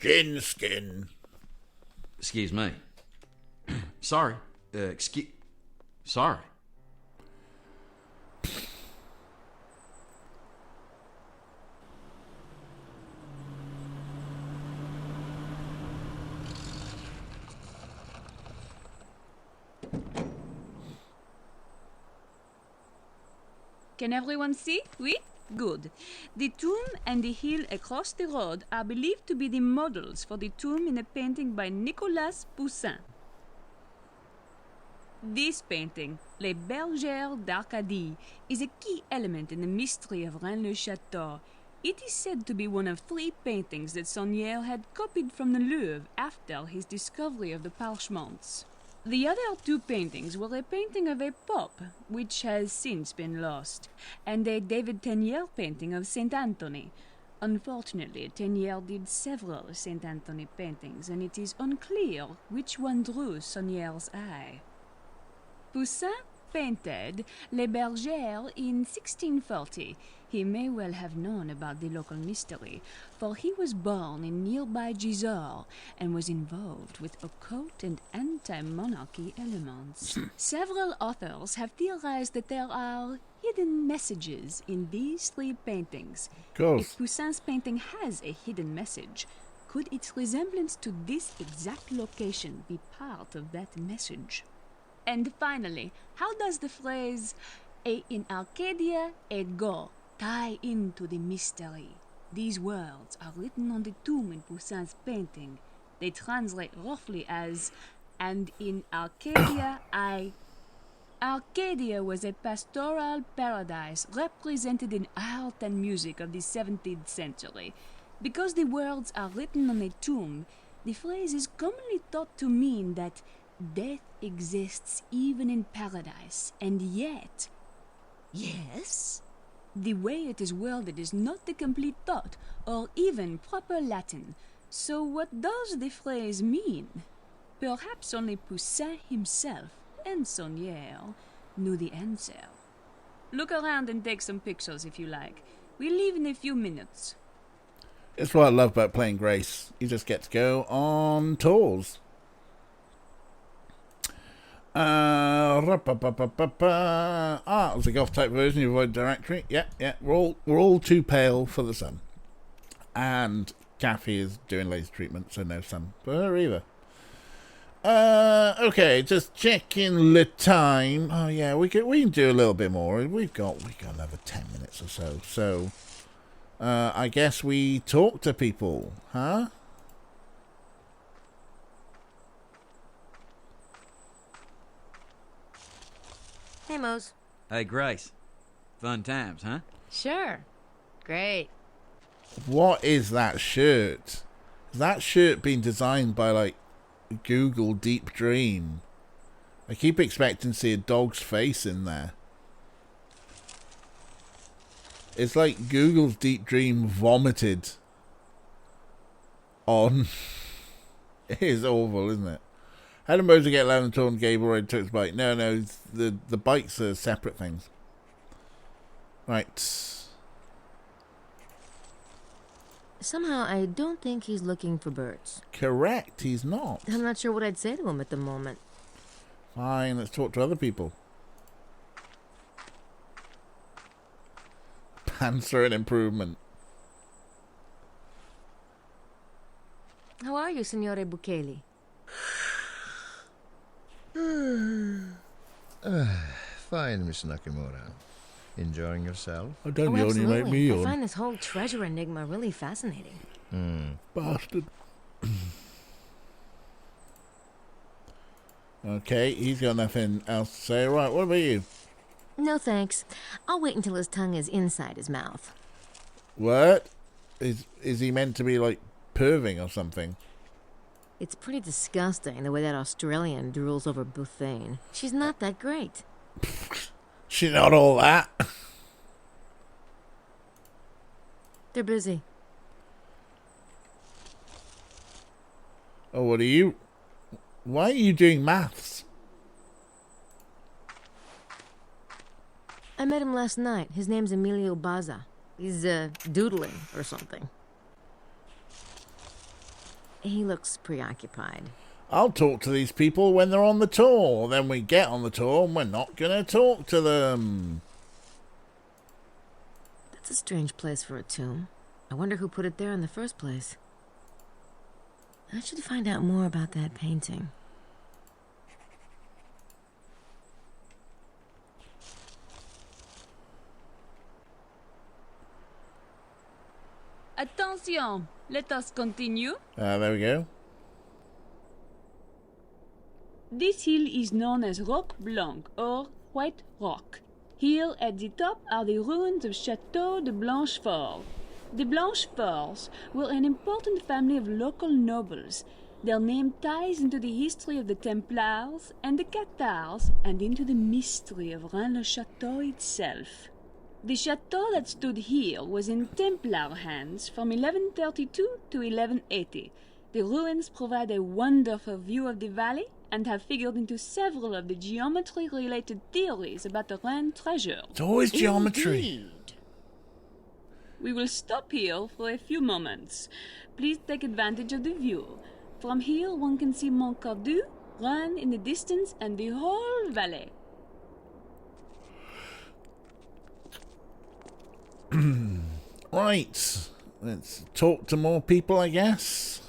Gin skin. Excuse me. Sorry. Sorry. Can everyone see? Oui? Good. The tomb and the hill across the road are believed to be the models for the tomb in a painting by Nicolas Poussin. This painting, Les Bergères d'Arcadie, is a key element in the mystery of Rennes-le-Château. It is said to be one of 3 paintings that Saunière had copied from the Louvre after his discovery of the parchments. The other 2 paintings were a painting of a pope, which has since been lost, and a David Teniers painting of Saint Anthony. Unfortunately, Teniers did several Saint Anthony paintings, and it is unclear which one drew Saunière's eye. Poussin painted Les Bergères in 1640. He may well have known about the local mystery, for he was born in nearby Gisors and was involved with occult and anti-monarchy elements. Several authors have theorized that there are hidden messages in these 3 paintings. If Poussin's painting has a hidden message, could its resemblance to this exact location be part of that message? And finally, how does the phrase "et in Arcadia et go" tie into the mystery? These words are written on the tomb in Poussin's painting. They translate roughly as, "and in Arcadia I..." Arcadia was a pastoral paradise represented in art and music of the 17th century. Because the words are written on a tomb, the phrase is commonly thought to mean that death exists even in paradise, and yet... Yes? The way it is worded is not the complete thought, or even proper Latin. So what does the phrase mean? Perhaps only Poussin himself and Saunière knew the answer. Look around and take some pictures if you like. We leave in a few minutes. It's what I love about playing Grace. You just get to go on tours. It was a golf type version. You avoid directory. Yeah. We're all too pale for the sun. And Kathy is doing laser treatment, so no sun for her either. Okay, just checking the time. Oh yeah, we can do a little bit more. We've got another 10 minutes or so. So I guess we talk to people, huh? Hey, Mose. Hey, Grace. Fun times, huh? Sure. Great. What is that shirt? Is that shirt being designed by, like, Google Deep Dream? I keep expecting to see a dog's face in there. It's like Google's Deep Dream vomited on... It is awful, isn't it? How did Moser get loud and tall and Gabriel took his bike? No, the bikes are separate things. Right. Somehow, I don't think he's looking for birds. Correct, he's not. I'm not sure what I'd say to him at the moment. Fine, let's talk to other people. Panzer and improvement. How are you, Signore Bukeli? Fine, Miss Nakamura. Enjoying yourself? Oh, don't you only make me yawn. I find this whole treasure enigma really fascinating. Bastard. Okay, he's got nothing else to say. Right, what about you? No thanks. I'll wait until his tongue is inside his mouth. What? Is he meant to be, like, perving or something? It's pretty disgusting the way that Australian drools over Bouthane. She's not that great. She's not all that. They're busy. Oh, what are you... Why are you doing maths? I met him last night. His name's Emilio Baza. He's, doodling or something. He looks preoccupied. I'll talk to these people when they're on the tour. Then we get on the tour and we're not going to talk to them. That's a strange place for a tomb. I wonder who put it there in the first place. I should find out more about that painting. Attention! Let us continue. There we go. This hill is known as Roc Blanc, or White Rock. Here at the top are the ruins of Château de Blanchefort. The Blancheforts were an important family of local nobles. Their name ties into the history of the Templars and the Cathars, and into the mystery of Rennes-le-Château itself. The chateau that stood here was in Templar hands from 1132 to 1180. The ruins provide a wonderful view of the valley and have figured into several of the geometry-related theories about the Rennes treasure. It's always geometry. Indeed. We will stop here for a few moments. Please take advantage of the view. From here one can see Montcordu, Rennes in the distance, and the whole valley. Right. Let's talk to more people, I guess.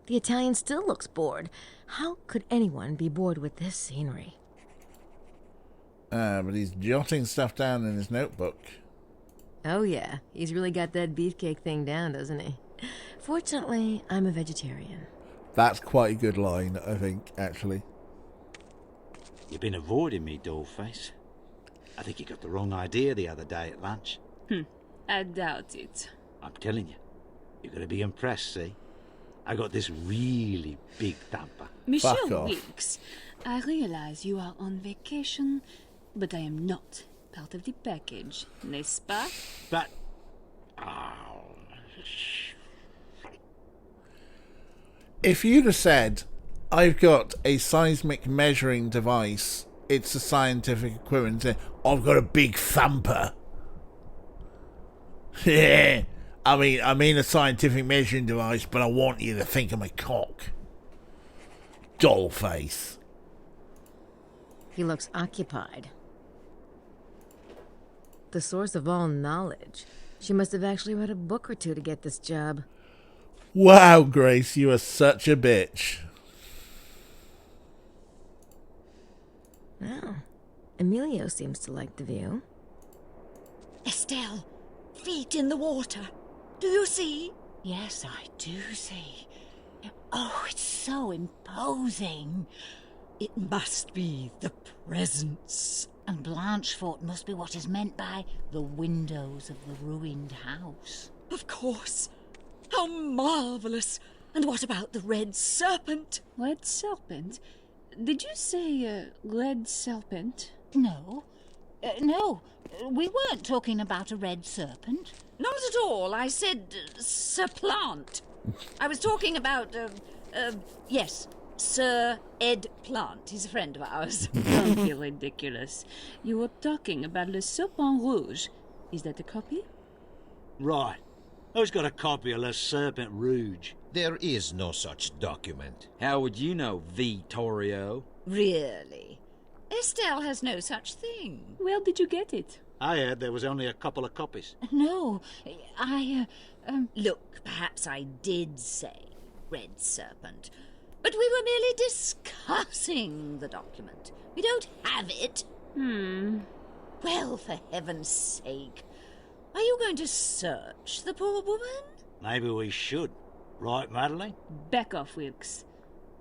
The Italian still looks bored. How could anyone be bored with this scenery? But he's jotting stuff down in his notebook. Oh yeah, he's really got that beefcake thing down, doesn't he? Fortunately, I'm a vegetarian. That's quite a good line, I think, actually. You've been avoiding me, dollface. I think you got the wrong idea the other day at lunch. I doubt it. I'm telling you, you're going to be impressed, see? I got this really big thumper. Monsieur Fuck off. Weeks, I realize you are on vacation, but I am not part of the package, n'est-ce pas? But... Oh... If you'd have said, I've got a seismic measuring device, it's a scientific equivalent to, I've got a big thumper. Yeah, I mean a scientific measuring device, but I want you to think I'm a cock. Dollface. He looks occupied. The source of all knowledge. She must have actually read a book or two to get this job. Wow, Grace, you are such a bitch. Oh, Emilio seems to like the view. Estelle, feet in the water. Do you see? Yes, I do see. Oh, it's so imposing. It must be the presence. And Blanchefort must be what is meant by the windows of the ruined house. Of course. How marvelous! And what about the red serpent? Red serpent? Did you say, red serpent? No. No. We weren't talking about a red serpent. Not at all. I said, Sir-Plant. I was talking about, yes, Sir Ed Plant. He's a friend of ours. Don't be ridiculous. You were talking about Le Serpent Rouge. Is that a copy? Right. Who's got a copy of Le Serpent Rouge? There is no such document. How would you know, Vittorio? Really? Estelle has no such thing. Where did you get it? I heard there was only a couple of copies. No, Look, perhaps I did say red serpent. But we were merely discussing the document. We don't have it. Well, for heaven's sake. Are you going to search the poor woman? Maybe we should. Right, Madeline? Back off, Wilkes.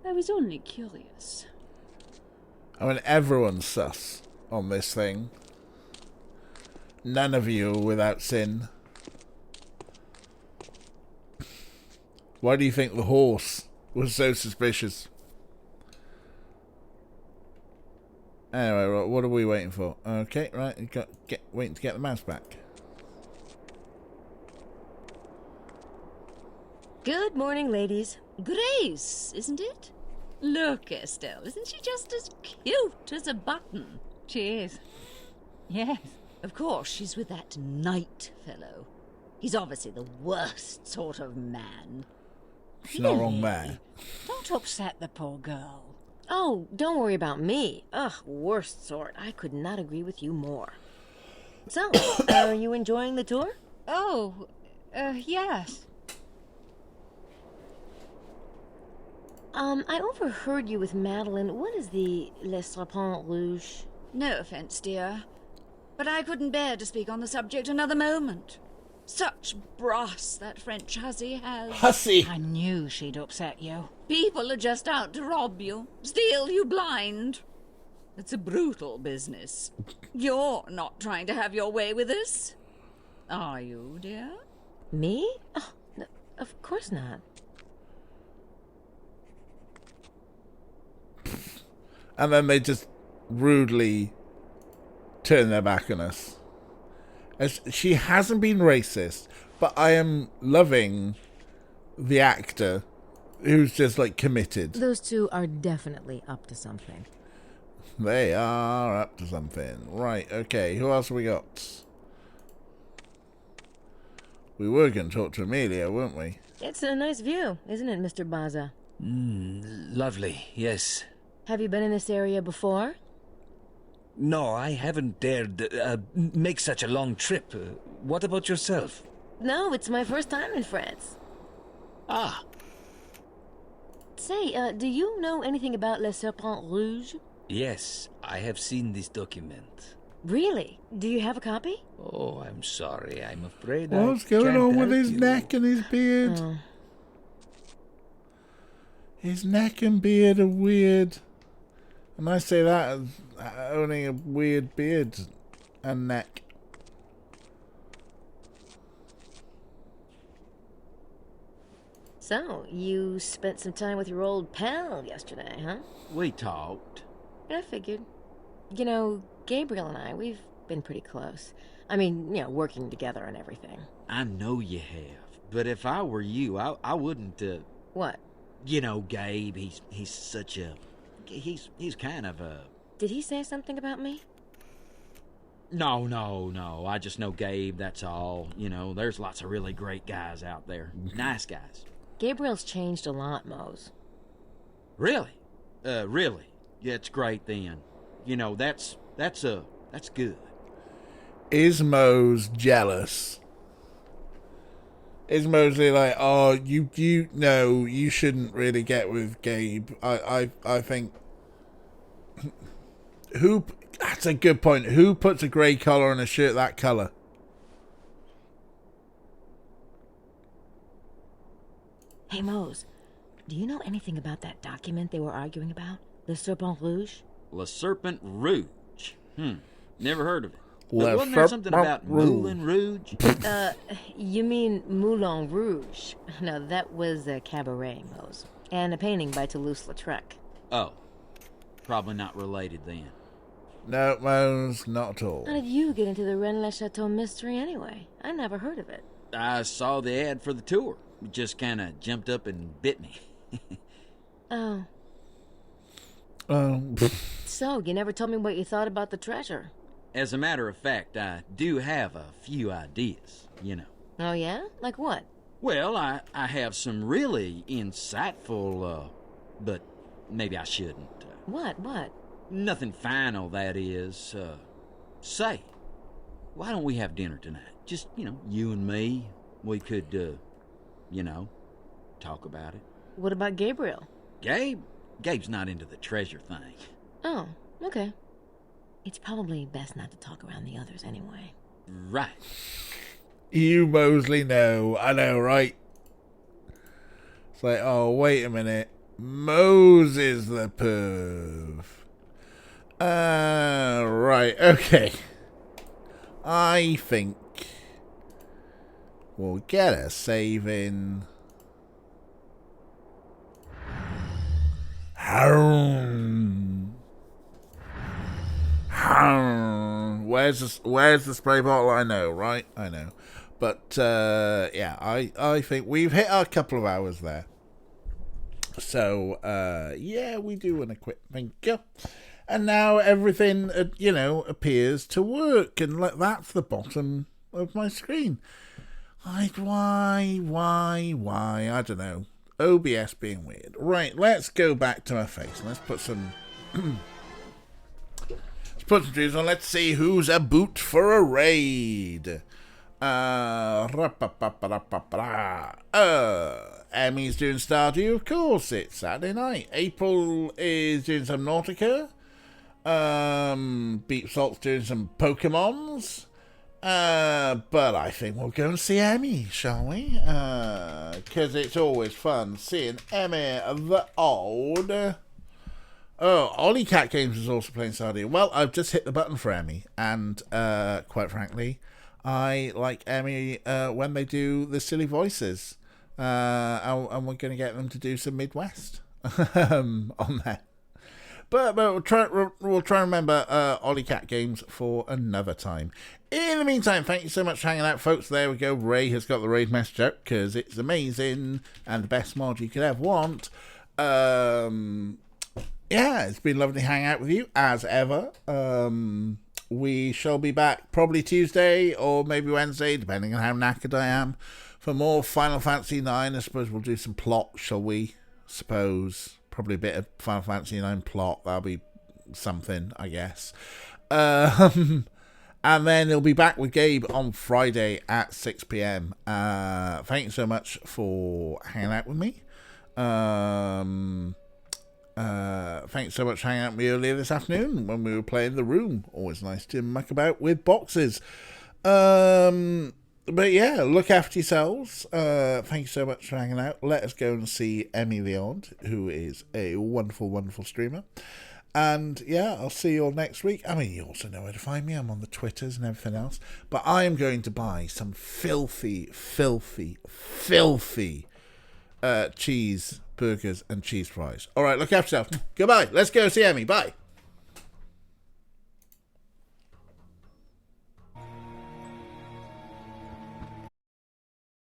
I was only curious. I mean, everyone's sus on this thing. None of you are without sin. Why do you think the horse was so suspicious? Anyway, right, what are we waiting for? Okay, right, waiting to get the mouse back. Good morning, ladies. Grace, isn't it? Look, Estelle, isn't she just as cute as a button? She is. Yes. Of course, she's with that Knight fellow. He's obviously the worst sort of man. She's not wrong there. Don't upset the poor girl. Oh, don't worry about me. Ugh, worst sort. I could not agree with you more. So, are you enjoying the tour? Oh, yes. I overheard you with Madeline. What is the Les Serpents Rouges? No offense, dear, but I couldn't bear to speak on the subject another moment. Such brass that French hussy has. Hussy! I knew she'd upset you. People are just out to rob you, steal you blind. It's a brutal business. You're not trying to have your way with us, are you, dear? Me? Oh, no, of course not. And then they just rudely turn their back on us. As she hasn't been racist, but I am loving the actor who's just like committed. Those two are definitely up to something. They are up to something. Right, okay, who else have we got? We were going to talk to Amelia, weren't we? It's a nice view, isn't it, Mr. Baza? Lovely, yes. Have you been in this area before? No, I haven't dared make such a long trip. What about yourself? No, it's my first time in France. Ah. Say, do you know anything about Les Serpents Rouges? Yes, I have seen this document. Really? Do you have a copy? Oh, I'm sorry. I'm afraid What's I going can't on with help his you. neck and his beard? Oh. His neck and beard are weird. And I say that as owning a weird beard and neck. So, you spent some time with your old pal yesterday, huh? We talked. I figured. You know, Gabriel and I, we've been pretty close. I mean, you know, working together and everything. I know you have, but if I were you, I wouldn't. What? You know, Gabe. He's such a. He's kind of a. Did he say something about me? No. I just know Gabe. That's all. You know, there's lots of really great guys out there. Nice guys. Gabriel's changed a lot, Mose. Really? Really? Yeah, it's great then. You know, that's good. Is Mose jealous? Is Mosley like, oh, you no, you shouldn't really get with Gabe. I think that's a good point. Who puts a grey collar on a shirt that colour? Hey, Mose, do you know anything about that document they were arguing about? Le Serpent Rouge? Le Serpent Rouge. Never heard of it. Le But wasn't there something Serpent about Rouge. Moulin Rouge? You mean Moulin Rouge. No, that was a cabaret, Mose. And a painting by Toulouse-Lautrec. Oh. Probably not related then. No, Mose, not at all. How did you get into the Rennes-le-Château mystery anyway? I never heard of it. I saw the ad for the tour. It just kind of jumped up and bit me. Oh. Oh. So, you never told me what you thought about the treasure. As a matter of fact, I do have a few ideas, you know. Oh, yeah? Like what? Well, I have some really insightful, but maybe I shouldn't. What? Nothing final, that is. Say, why don't we have dinner tonight? Just, you know, you and me. We could, you know, talk about it. What about Gabriel? Gabe's not into the treasure thing. Oh, okay. It's probably best not to talk around the others anyway. Right. You Mosley know. I know, right? It's like, oh, wait a minute. Mose is the perv. Right, okay. I think we'll get a save in. Where's the spray bottle? I know, right? I know. But yeah, I think we've hit our couple of hours there. So yeah, we do want to quit. Thank you. And now everything, appears to work, and that's the bottom of my screen. Why? I don't know. OBS being weird. Right, let's go back to my face. Let's put some trees on. Let's see who's a boot for a raid. Emmy's doing Stardew, of course. It's Saturday night. April is doing some Nautica. Beep Salt's doing some Pokemons. But I think we'll go and see Emmy, shall we? Because it's always fun seeing Emmy the old. Oh, Ollie Cat Games is also playing Stardew. Well, I've just hit the button for Emmy, and quite frankly, I like Emmy when they do the silly voices. And we're going to get them to do some Midwest on there. But we'll try and remember Ollie Cat Games for another time. In the meantime, thank you so much for hanging out, folks. There we go. Ray has got the raid message out because it's amazing and the best mod you could ever want. Yeah, it's been lovely to hang out with you as ever. We shall be back probably Tuesday or maybe Wednesday, depending on how knackered I am, for more Final Fantasy IX. I suppose we'll do some plot, shall we? Suppose. Probably a bit of Final Fantasy IX plot. That'll be something, I guess. And then he'll be back with Gabe on Friday at 6 p.m. Thank you so much for hanging out with me. Thanks so much for hanging out with me earlier this afternoon when we were playing The Room. Always nice to muck about with boxes. But yeah, look after yourselves. Thank you so much for hanging out. Let us go and see Emmy the Odd, who is a wonderful, wonderful streamer. And yeah, I'll see you all next week. I mean, you also know where to find me. I'm on the Twitters and everything else. But I am going to buy some filthy cheese burgers and cheese fries. All right, look after yourself. Goodbye. Let's go see Emmy. Bye.